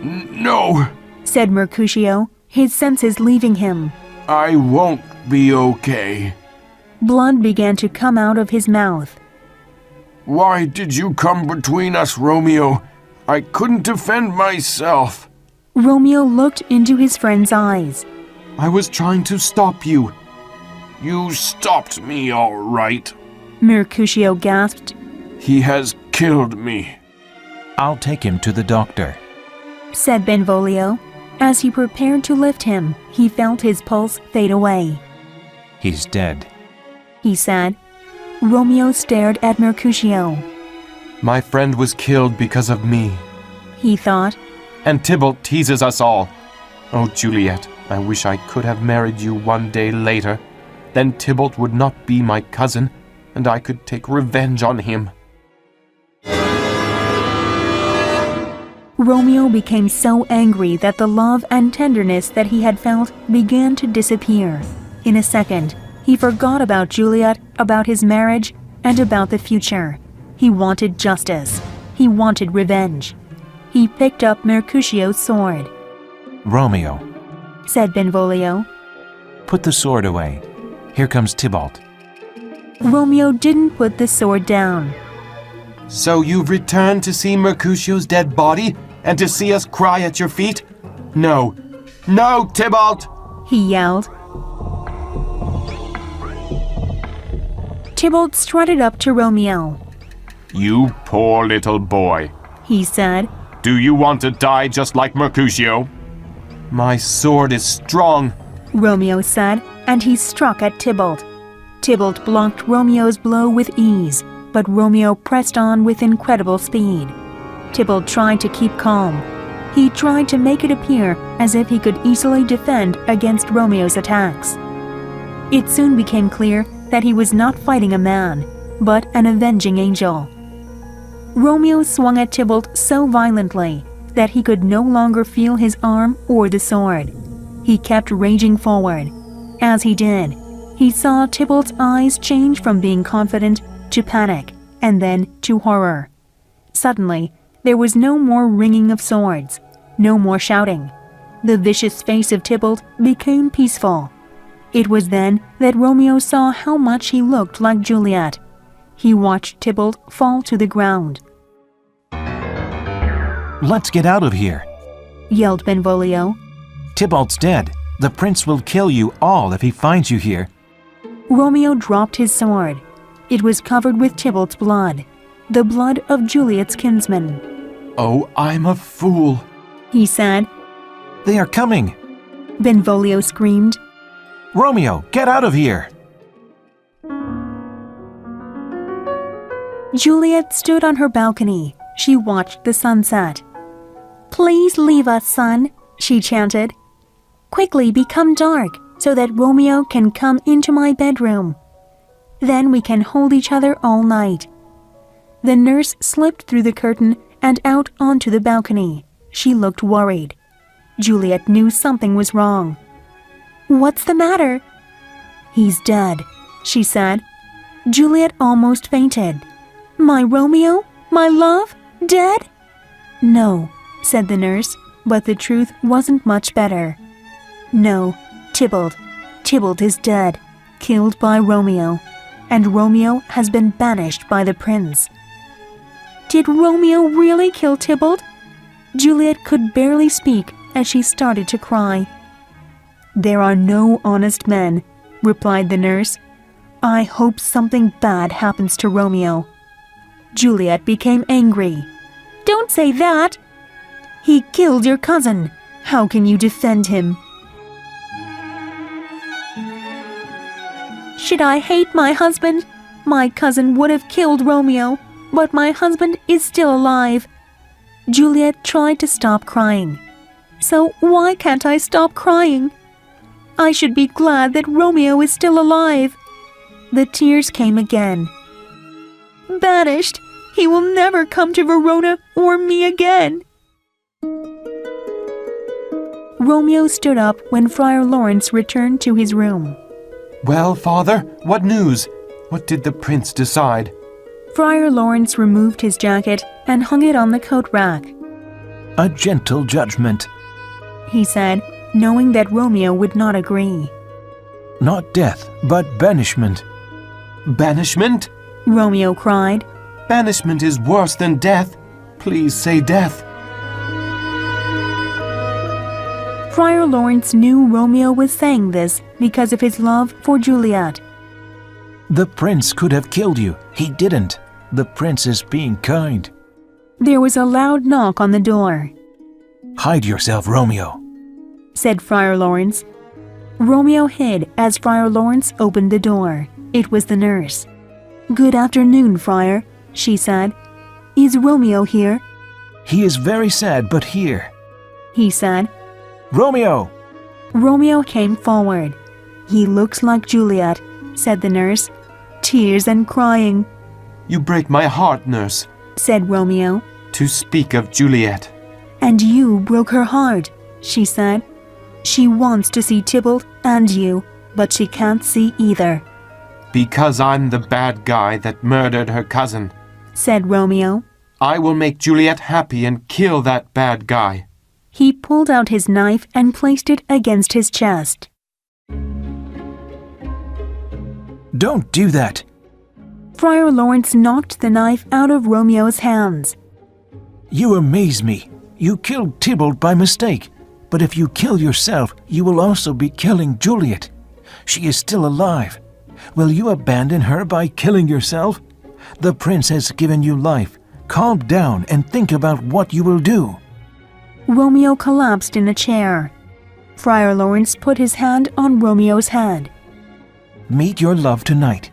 No, Said Mercutio, his senses leaving him. I won't be okay. Blood began to come out of his mouth. Why did you come between us, Romeo? I couldn't defend myself. Romeo looked into his friend's eyes. I was trying to stop you. You stopped me, all right. Mercutio gasped. He has killed me. I'll take him to the doctor. Said Benvolio. As he prepared to lift him, he felt his pulse fade away. He's dead. He said. Romeo stared at Mercutio. My friend was killed because of me. He thought. And Tybalt teases us all. Oh, Juliet, I wish I could have married you one day later. Then Tybalt would not be my cousin, and I could take revenge on him. Romeo became so angry that the love and tenderness that he had felt began to disappear. In a second, he forgot about Juliet, about his marriage, and about the future. He wanted justice. He wanted revenge. He picked up Mercutio's sword. Romeo, Said Benvolio. put the sword away. Here comes Tybalt. Romeo didn't put the sword down. So you've returned to see Mercutio's dead body, and to see us cry at your feet? No. No, Tybalt! He yelled. Tybalt strutted up to Romeo. You poor little boy. He said. Do you want to die just like Mercutio? My sword is strong. Romeo said, and he struck at Tybalt. Tybalt blocked Romeo's blow with ease, but Romeo pressed on with incredible speed. Tybalt tried to keep calm. He tried to make it appear as if he could easily defend against Romeo's attacks. It soon became clear that he was not fighting a man, but an avenging angel. Romeo swung at Tybalt so violently that he could no longer feel his arm or the sword. He kept raging forward. As he did, he saw Tybalt's eyes change from being confident to panic, and then to horror. Suddenly, there was no more ringing of swords, no more shouting. The vicious face of Tybalt became peaceful. It was then that Romeo saw how much he looked like Juliet. He watched Tybalt fall to the ground. Let's get out of here, Yelled Benvolio. Tybalt's dead. The prince will kill you all if he finds you here. Romeo dropped his sword. It was covered with Tybalt's blood, the blood of Juliet's kinsman. Oh, I'm a fool. He said. They are coming. Benvolio screamed. Romeo, get out of here. Juliet stood on her balcony. She watched the sunset. Please leave us, son, she chanted. Quickly become dark so that Romeo can come into my bedroom. Then we can hold each other all night. The nurse slipped through the curtain and out onto the balcony. She looked worried. Juliet knew something was wrong. What's the matter? He's dead, she said. Juliet almost fainted. My Romeo? My love? Dead? No, said the nurse, but the truth wasn't much better. No, Tybalt is dead, killed by Romeo, and Romeo has been banished by the prince. Did Romeo really kill Tybalt? Juliet could barely speak as she started to cry. There are no honest men, replied the nurse. I hope something bad happens to Romeo. Juliet became angry. Don't say that! He killed your cousin. How can you defend him? Should I hate my husband? My cousin would have killed Romeo, but my husband is still alive. Juliet tried to stop crying. So why can't I stop crying? I should be glad that Romeo is still alive. The tears came again. Banished! He will never come to Verona or me again. Romeo stood up when Friar Lawrence returned to his room. Well, father, what news? What did the prince decide? Friar Lawrence removed his jacket and hung it on the coat rack. A gentle judgment. He said, knowing that Romeo would not agree. Not death, but banishment. Banishment? Romeo cried. Banishment is worse than death. Please say death. Friar Lawrence knew Romeo was saying this because of his love for Juliet. The prince could have killed you. He didn't. The prince is being kind. There was a loud knock on the door. Hide yourself, Romeo, said Friar Lawrence. Romeo hid as Friar Lawrence opened the door. It was the nurse. Good afternoon, Friar, she said. Is Romeo here? He is very sad, but here, he said. Romeo! Romeo came forward. He looks like Juliet, said the nurse. Tears and crying. You break my heart, nurse, said Romeo. to speak of Juliet. And you broke her heart, she said. She wants to see Tybalt and you, but she can't see either. Because I'm the bad guy that murdered her cousin, said Romeo. I will make Juliet happy and kill that bad guy. He pulled out his knife and placed it against his chest. Don't do that. Friar Lawrence knocked the knife out of Romeo's hands. You amaze me. You killed Tybalt by mistake. But if you kill yourself, you will also be killing Juliet. She is still alive. Will you abandon her by killing yourself? The prince has given you life. Calm down and think about what you will do. Romeo collapsed in a chair. Friar Lawrence put his hand on Romeo's head. Meet your love tonight.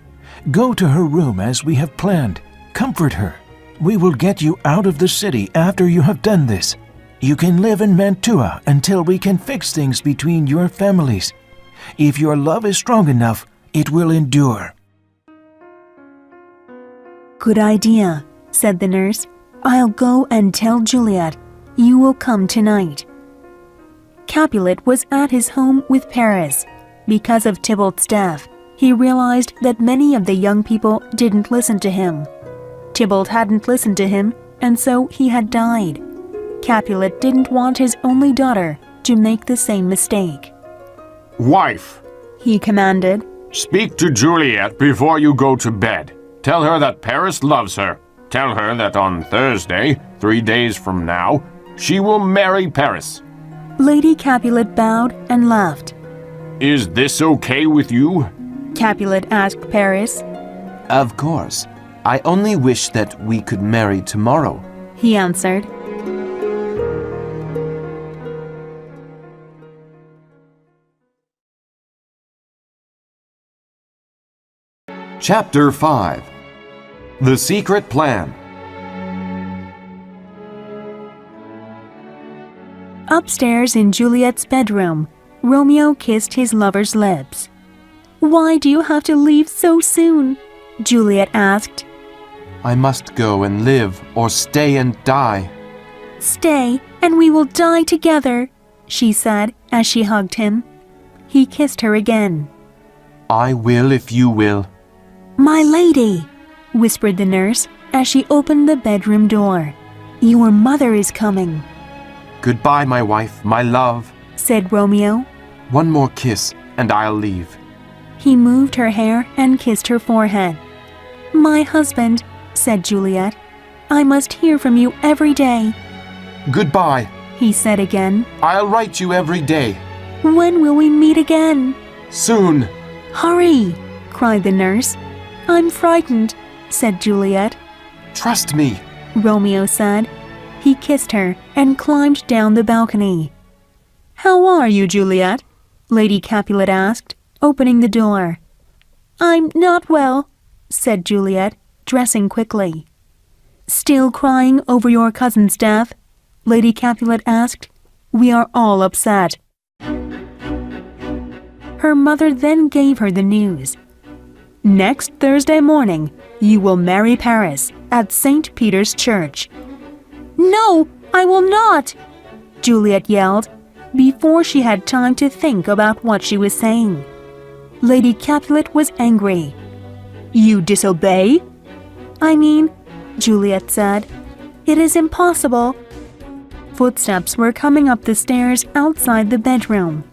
Go to her room as we have planned. Comfort her. We will get you out of the city after you have done this. You can live in Mantua until we can fix things between your families. If your love is strong enough, it will endure. Good idea, said the nurse. I'll go and tell Juliet. You will come tonight. Capulet was at his home with Paris. Because of Tybalt's death, he realized that many of the young people didn't listen to him. Tybalt hadn't listened to him, and so he had died. Capulet didn't want his only daughter to make the same mistake. Wife, He commanded. speak to Juliet before you go to bed. Tell her that Paris loves her. Tell her that on Thursday, 3 days from now, she will marry Paris. Lady Capulet bowed and laughed. Is this okay with you? Capulet asked Paris. Of course. I only wish that we could marry tomorrow. He answered. Chapter 5. The Secret Plan. Upstairs in Juliet's bedroom, Romeo kissed his lover's lips. "Why do you have to leave so soon?" Juliet asked. I must go and live or stay and die. "Stay, and we will die together," she said as she hugged him. He kissed her again. I will if you will. "My lady," whispered the nurse as she opened the bedroom door. "Your mother is coming," Goodbye, my wife, my love. said Romeo. One more kiss and I'll leave. He moved her hair and kissed her forehead. "My husband," said Juliet, "I must hear from you every day," Goodbye. he said again. I'll write you every day. "When will we meet again?" Soon. "Hurry!" cried the nurse. "I'm frightened," said Juliet. Trust me. Romeo said. He kissed her and climbed down the balcony. "How are you, Juliet?" Lady Capulet asked, opening the door. "I'm not well," said Juliet, dressing quickly. "Still crying over your cousin's death?" Lady Capulet asked. "We are all upset." Her mother then gave her the news. "Next Thursday morning, you will marry Paris at St. Peter's Church." "No, I will not!" Juliet yelled, before she had time to think about what she was saying. Lady Capulet was angry. "You disobey?" "I mean," Juliet said, "it is impossible." Footsteps were coming up the stairs outside the bedroom.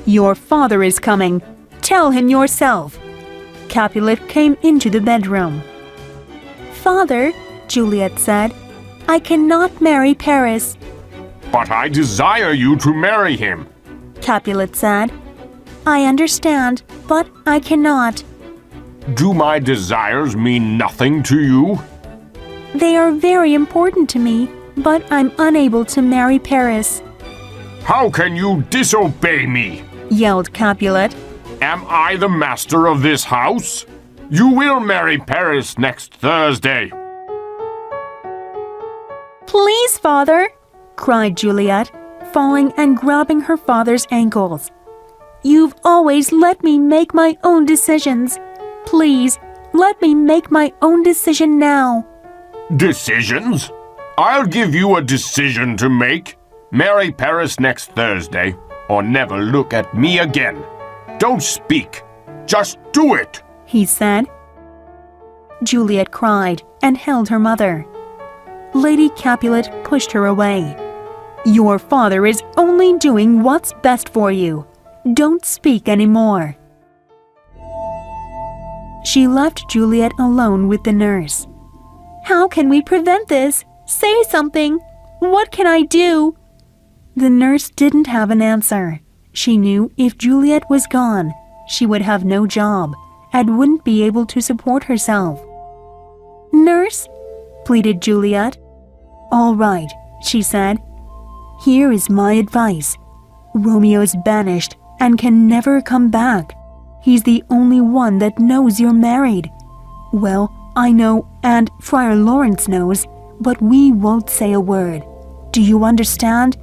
"Your father is coming. Tell him yourself." Capulet came into the bedroom. "Father," Juliet said, "I cannot marry Paris," But I desire you to marry him. Capulet said. "I understand, but I cannot. Do my desires mean nothing to you? They are very important to me, but I'm unable to marry Paris," How can you disobey me? yelled Capulet. Am I the master of this house? You will marry Paris next Thursday. "Please, father," cried Juliet, falling and grabbing her father's ankles. "You've always let me make my own decisions. Please, let me make my own decision now." Decisions? I'll give you a decision to make. Marry Paris next Thursday, or never look at me again. Don't speak. Just do it. he said. Juliet cried and held her mother. Lady Capulet pushed her away. "Your father is only doing what's best for you. Don't speak anymore." She left Juliet alone with the nurse. "How can we prevent this? Say something. What can I do?" The nurse didn't have an answer. She knew if Juliet was gone, she would have no job and wouldn't be able to support herself. "Nurse," pleaded Juliet. "All right," she said. "Here is my advice. Romeo's banished and can never come back. He's the only one that knows you're married. Well, I know, and Friar Lawrence knows, but we won't say a word. Do you understand?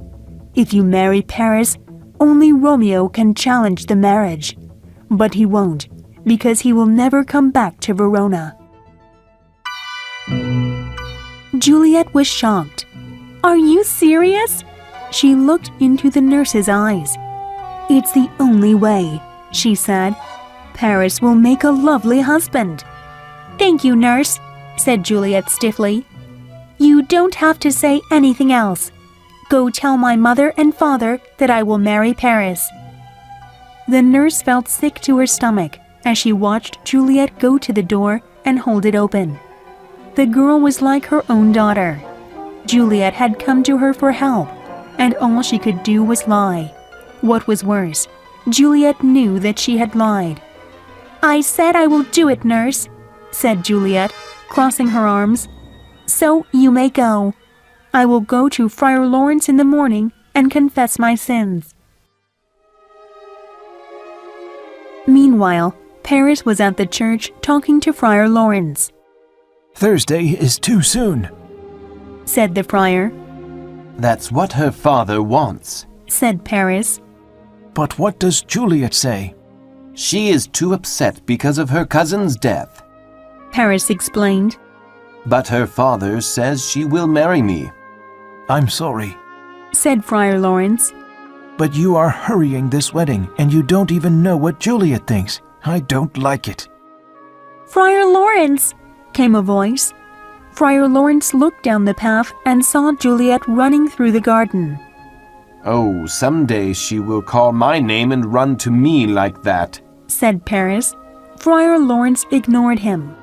If you marry Paris, only Romeo can challenge the marriage. But he won't, because he will never come back to Verona." Juliet was shocked. "Are you serious?" She looked into the nurse's eyes. "It's the only way," she said. "Paris will make a lovely husband." "Thank you, nurse," said Juliet stiffly. "You don't have to say anything else. Go tell my mother and father that I will marry Paris." The nurse felt sick to her stomach as she watched Juliet go to the door and hold it open. The girl was like her own daughter. Juliet had come to her for help, and all she could do was lie. What was worse, Juliet knew that she had lied. "I said I will do it, nurse," said Juliet, crossing her arms. "So you may go. I will go to Friar Lawrence in the morning and confess my sins." Meanwhile, Paris was at the church talking to Friar Lawrence. Thursday is too soon, Said the friar. That's what her father wants. Said Paris. but what does Juliet say? She is too upset because of her cousin's death. Paris explained. But her father says she will marry me. I'm sorry, Said Friar Lawrence. but you are hurrying this wedding and you don't even know what Juliet thinks. I don't like it. "Friar Lawrence!" came a voice. Friar Lawrence looked down the path and saw Juliet running through the garden. Oh, someday she will call my name and run to me like that. Said Paris. Friar Lawrence ignored him.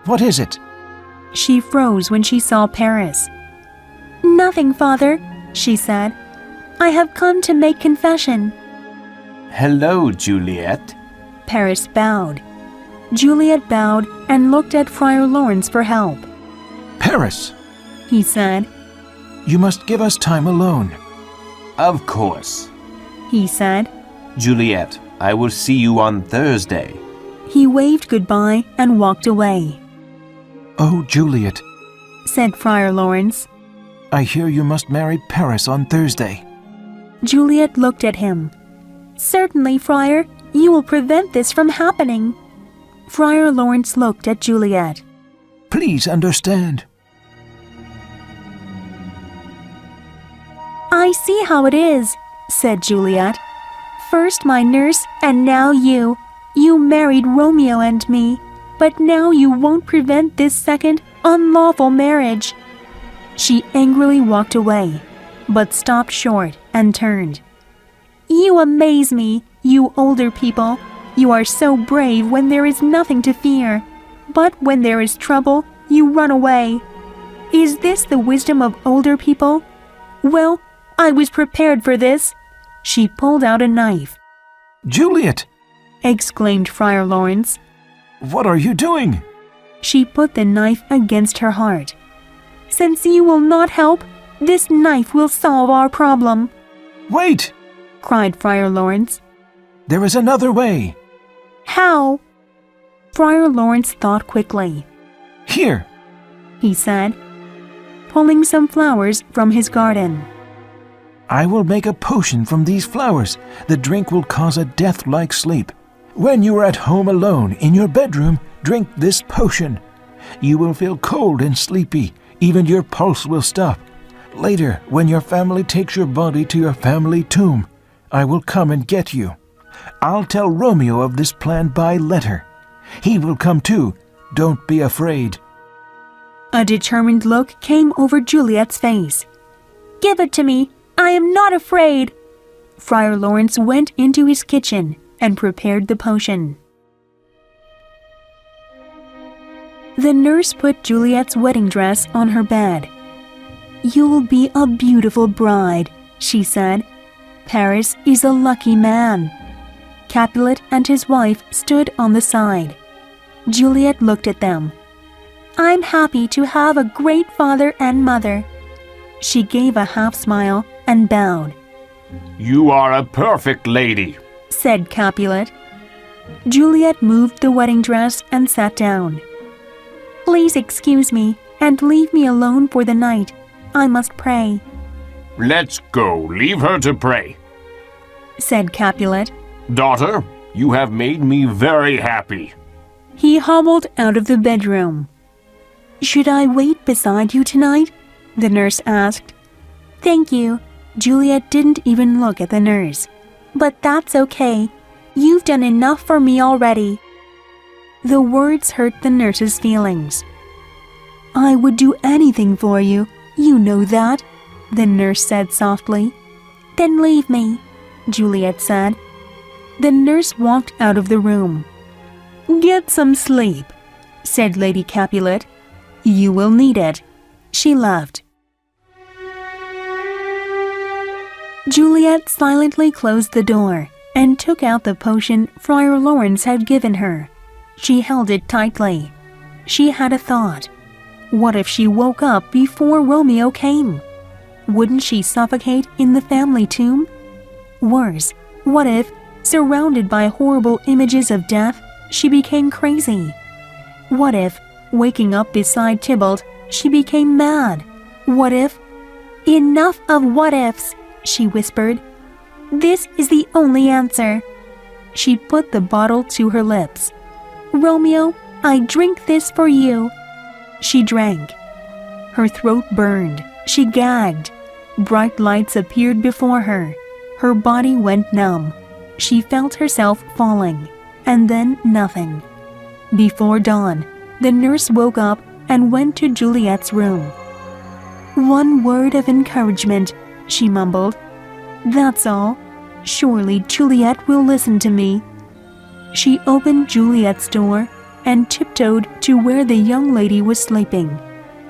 What is it? She froze when she saw Paris. "Nothing, Father," she said. "I have come to make confession." Hello, Juliet. Paris bowed. Juliet bowed and looked at Friar Lawrence for help. Paris, He said. you must give us time alone. Of course. He said. Juliet, I will see you on Thursday. He waved goodbye and walked away. Oh, Juliet, Said Friar Lawrence. I hear you must marry Paris on Thursday. Juliet looked at him. "Certainly, Friar, you will prevent this from happening." Friar Lawrence looked at Juliet. Please understand. "I see how it is," said Juliet. "First my nurse and now you. You married Romeo and me, but now you won't prevent this second unlawful marriage." She angrily walked away, but stopped short and turned. "You amaze me, you older people. You are so brave when there is nothing to fear, but when there is trouble, you run away. Is this the wisdom of older people? Well, I was prepared for this." She pulled out a knife. Juliet, Exclaimed Friar Lawrence. what are you doing? She put the knife against her heart. "Since you will not help, this knife will solve our problem," Wait, cried Friar Lawrence. there is another way. "How?" Friar Lawrence thought quickly. Here, He said, pulling some flowers from his garden. I will make a potion from these flowers. The drink will cause a death-like sleep. When you are at home alone in your bedroom, drink this potion. You will feel cold and sleepy. Even your pulse will stop. Later, when your family takes your body to your family tomb, I will come and get you. I'll tell Romeo of this plan by letter. He will come too. Don't be afraid." A determined look came over Juliet's face. "Give it to me. I am not afraid." Friar Lawrence went into his kitchen and prepared the potion. The nurse put Juliet's wedding dress on her bed. "You'll be a beautiful bride," she said. "Paris is a lucky man." Capulet and his wife stood on the side. Juliet looked at them. "I'm happy to have a great father and mother." She gave a half smile and bowed. You are a perfect lady. Said Capulet. Juliet moved the wedding dress and sat down. "Please excuse me and leave me alone for the night. I must pray," Let's go. Leave her to pray. said Capulet. Daughter, you have made me very happy. He hobbled out of the bedroom. "Should I wait beside you tonight?" the nurse asked. "Thank you." Juliet didn't even look at the nurse. "But that's okay. You've done enough for me already." The words hurt the nurse's feelings. "I would do anything for you. You know that," the nurse said softly. "Then leave me," Juliet said. The nurse walked out of the room. "Get some sleep," said Lady Capulet. "You will need it." She left. Juliet silently closed the door and took out the potion Friar Lawrence had given her. She held it tightly. She had a thought. What if she woke up before Romeo came? Wouldn't she suffocate in the family tomb? Worse, what if, surrounded by horrible images of death, she became crazy? What if, waking up beside Tybalt, she became mad? What if— "Enough of what-ifs," she whispered. "This is the only answer." She put the bottle to her lips. "Romeo, I drink this for you." She drank. Her throat burned. She gagged. Bright lights appeared before her. Her body went numb. She felt herself falling, and then nothing. Before dawn, the nurse woke up and went to Juliet's room. "One word of encouragement," she mumbled. "That's all. Surely Juliet will listen to me." She opened Juliet's door and tiptoed to where the young lady was sleeping.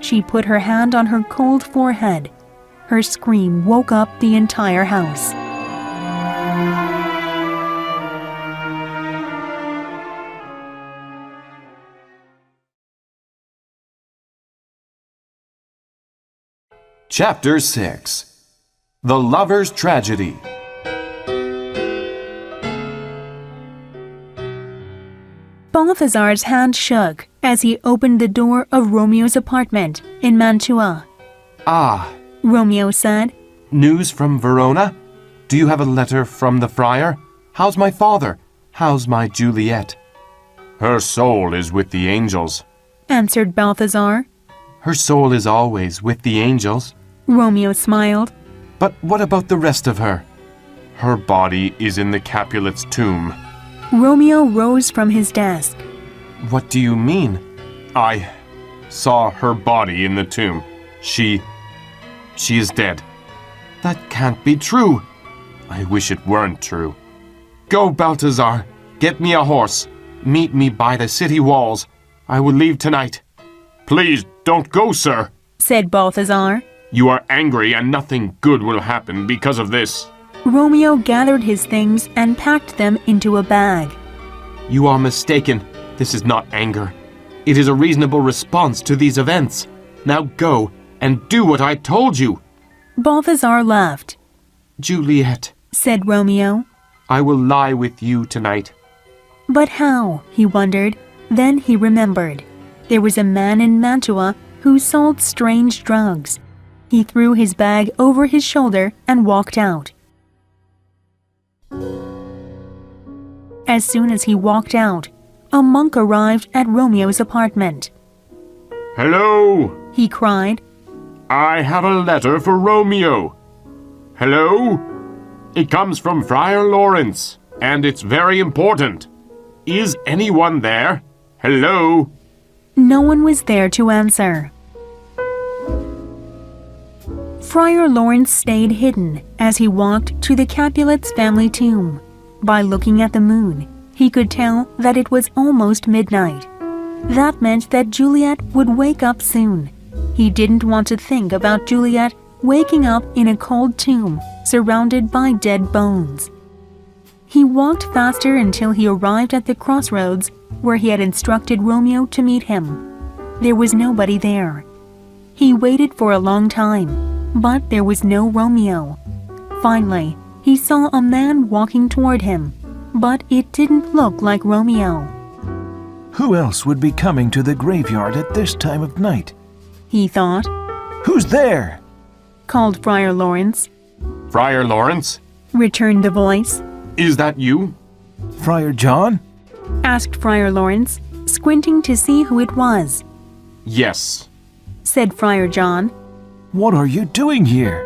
She put her hand on her cold forehead. Her scream woke up the entire house. Chapter 6. The Lover's Tragedy. Balthazar's hand shook as he opened the door of Romeo's apartment in Mantua. Ah, Romeo said. news from Verona? Do you have a letter from the friar? How's my father? How's my Juliet? Her soul is with the angels, answered Balthazar. Her soul is always with the angels. Romeo smiled. But what about the rest of her? Her body is in the Capulet's tomb. Romeo rose from his desk. What do you mean? I saw her body in the tomb. She is dead. That can't be true. I wish it weren't true. Go, Balthazar. Get me a horse. Meet me by the city walls. I will leave tonight. Please don't go, sir, said Balthazar. You are angry and nothing good will happen because of this. Romeo gathered his things and packed them into a bag. You are mistaken. This is not anger. It is a reasonable response to these events. Now go and do what I told you. Balthazar laughed. Juliet, said Romeo, I will lie with you tonight. But how? He wondered. Then he remembered. There was a man in Mantua who sold strange drugs. He threw his bag over his shoulder and walked out. As soon as he walked out, a monk arrived at Romeo's apartment. Hello, he cried. I have a letter for Romeo. Hello? It comes from Friar Lawrence, and it's very important. Is anyone there? Hello? No one was there to answer. Friar Lawrence stayed hidden as he walked to the Capulets' family tomb. By looking at the moon, he could tell that it was almost midnight. That meant that Juliet would wake up soon. He didn't want to think about Juliet waking up in a cold tomb surrounded by dead bones. He walked faster until he arrived at the crossroads where he had instructed Romeo to meet him. There was nobody there. He waited for a long time, but there was no Romeo. Finally, he saw a man walking toward him, but it didn't look like Romeo. Who else would be coming to the graveyard at this time of night? He thought. Who's there? Called Friar Lawrence. Friar Lawrence? Returned the voice. Is that you? Friar John? Asked Friar Lawrence, squinting to see who it was. Yes, said Friar John. What are you doing here?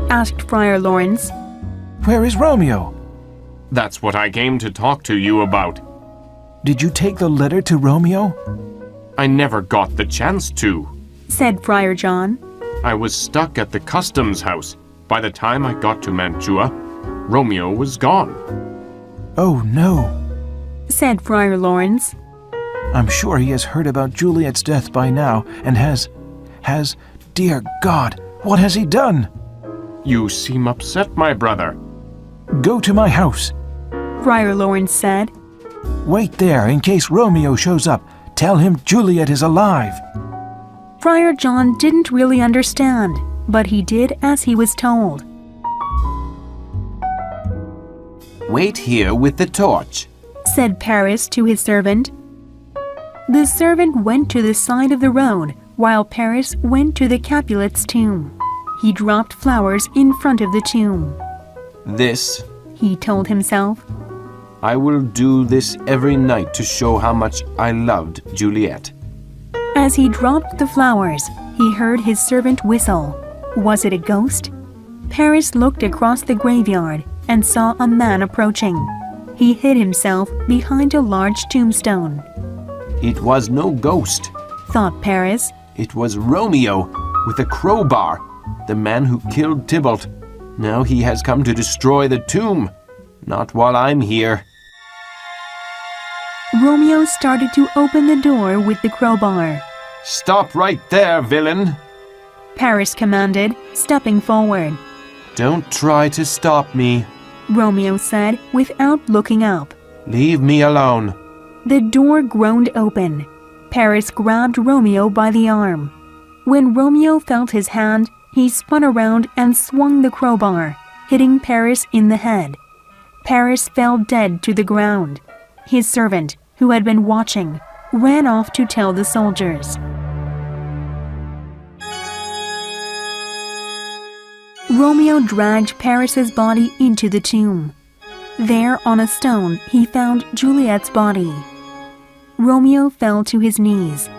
Asked Friar Lawrence. Where is Romeo? That's what I came to talk to you about. Did you take the letter to Romeo? I never got the chance to, said Friar John. I was stuck at the customs house. By the time I got to Mantua, Romeo was gone. Oh no, said Friar Lawrence. I'm sure he has heard about Juliet's death by now and dear God, what has he done? You seem upset, my brother. Go to my house. Friar Lawrence said. Wait there in case Romeo shows up. Tell him Juliet is alive. Friar John didn't really understand, but he did as he was told. Wait here with the torch, said Paris to his servant. The servant went to the side of the road while Paris went to the Capulet's tomb. He dropped flowers in front of the tomb. This, he told himself. I will do this every night to show how much I loved Juliet. As he dropped the flowers, he heard his servant whistle. Was it a ghost? Paris looked across the graveyard and saw a man approaching. He hid himself behind a large tombstone. It was no ghost, thought Paris. It was Romeo with a crowbar, the man who killed Tybalt. Now he has come to destroy the tomb. Not while I'm here. Romeo started to open the door with the crowbar. Stop right there, villain! Paris commanded, stepping forward. Don't try to stop me, Romeo said without looking up. Leave me alone. The door groaned open. Paris grabbed Romeo by the arm. When Romeo felt his hand, he spun around and swung the crowbar, hitting Paris in the head. Paris fell dead to the ground. His servant, who had been watching, ran off to tell the soldiers. Romeo dragged Paris's body into the tomb. There on a stone he found Juliet's body. Romeo fell to his knees.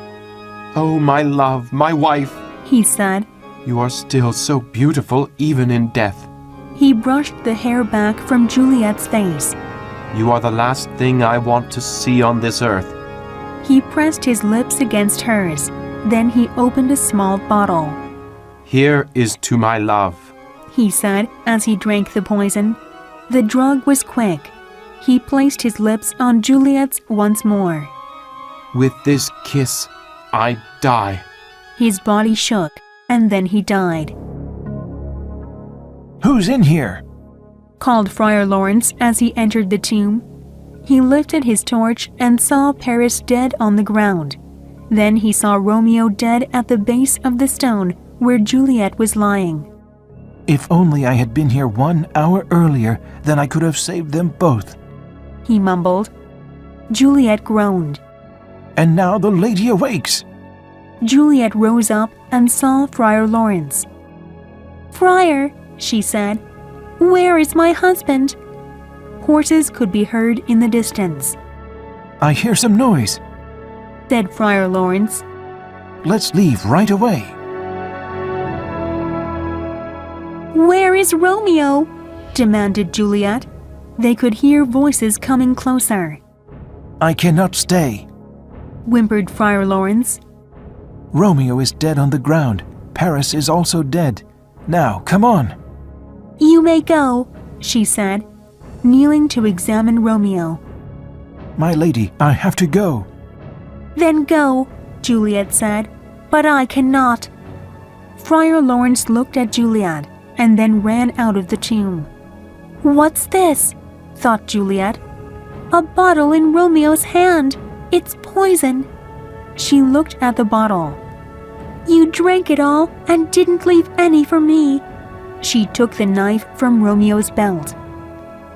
Oh, my love, my wife, he said. You are still so beautiful even in death. He brushed the hair back from Juliet's face. You are the last thing I want to see on this earth. He pressed his lips against hers. Then he opened a small bottle. Here is to my love, he said as he drank the poison. The drug was quick. He placed his lips on Juliet's once more. With this kiss, I die. His body shook, and then he died. Who's in here? Called Friar Lawrence as he entered the tomb. He lifted his torch and saw Paris dead on the ground. Then he saw Romeo dead at the base of the stone where Juliet was lying. If only I had been here 1 hour earlier, then I could have saved them both, he mumbled. Juliet groaned. And now the lady awakes. Juliet rose up and saw Friar Lawrence. Friar, she said, where is my husband? Horses could be heard in the distance. I hear some noise, said Friar Lawrence. Let's leave right away. Where is Romeo? Demanded Juliet. They could hear voices coming closer. I cannot stay, whimpered Friar Lawrence. Romeo is dead on the ground. Paris is also dead. Now, come on. You may go, she said, kneeling to examine Romeo. My lady, I have to go. Then go, Juliet said, but I cannot. Friar Lawrence looked at Juliet and then ran out of the tomb. What's this? Thought Juliet. A bottle in Romeo's hand. It's poison. She looked at the bottle. You drank it all and didn't leave any for me. She took the knife from Romeo's belt.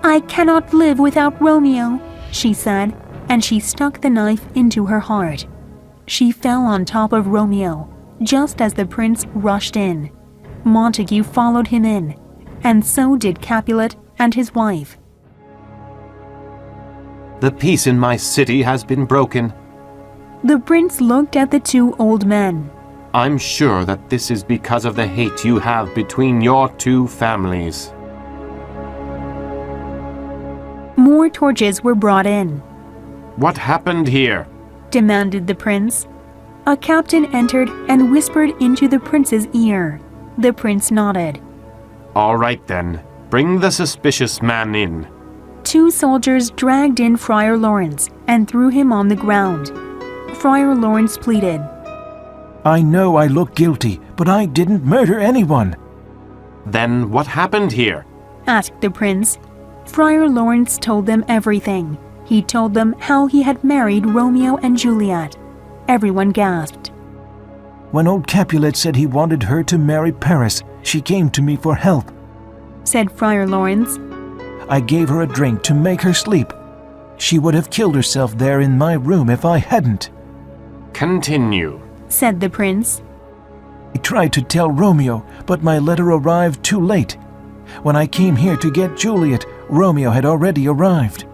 I cannot live without Romeo, she said, and she stuck the knife into her heart. She fell on top of Romeo, just as the prince rushed in. Montague followed him in, and so did Capulet and his wife. The peace in my city has been broken. The prince looked at the two old men. I'm sure that this is because of the hate you have between your two families. More torches were brought in. What happened here? Demanded the prince. A captain entered and whispered into the prince's ear. The prince nodded. All right then, bring the suspicious man in. 2 soldiers dragged in Friar Lawrence and threw him on the ground. Friar Lawrence pleaded. I know I look guilty, but I didn't murder anyone. Then what happened here? Asked the prince. Friar Lawrence told them everything. He told them how he had married Romeo and Juliet. Everyone gasped. When old Capulet said he wanted her to marry Paris, she came to me for help. Said Friar Lawrence. I gave her a drink to make her sleep. She would have killed herself there in my room if I hadn't. Continue. Said the prince. I tried to tell Romeo, but my letter arrived too late. When I came here to get Juliet, Romeo had already arrived.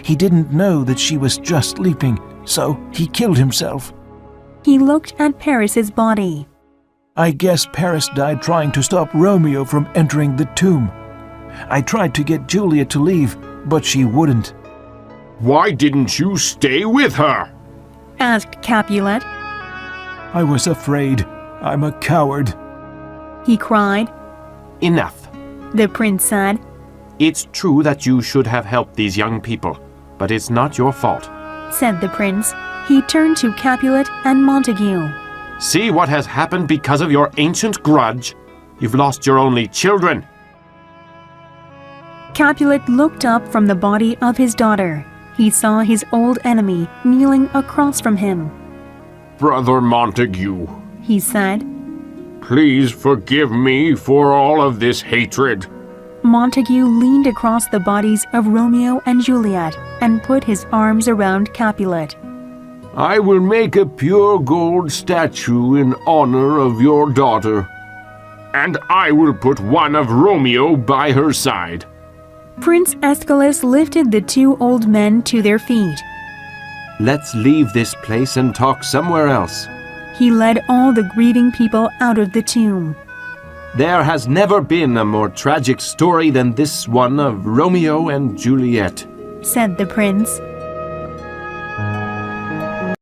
He didn't know that she was just sleeping, so he killed himself. He looked at Paris's body. I guess Paris died trying to stop Romeo from entering the tomb. I tried to get Juliet to leave, but she wouldn't. Why didn't you stay with her? Asked Capulet. I was afraid. I'm a coward. He cried. Enough. The prince said. It's true that you should have helped these young people, but it's not your fault. Said the prince. He turned to Capulet and Montague. See what has happened because of your ancient grudge? You've lost your only children. Capulet looked up from the body of his daughter. He saw his old enemy kneeling across from him. Brother Montague, He said. please forgive me for all of this hatred. Montague leaned across the bodies of Romeo and Juliet and put his arms around Capulet. I will make a pure gold statue in honor of your daughter. And I will put one of Romeo by her side. Prince Aeschylus lifted the two old men to their feet. Let's leave this place and talk somewhere else. He led all the grieving people out of the tomb. There has never been a more tragic story than this one of Romeo and Juliet. Said the prince.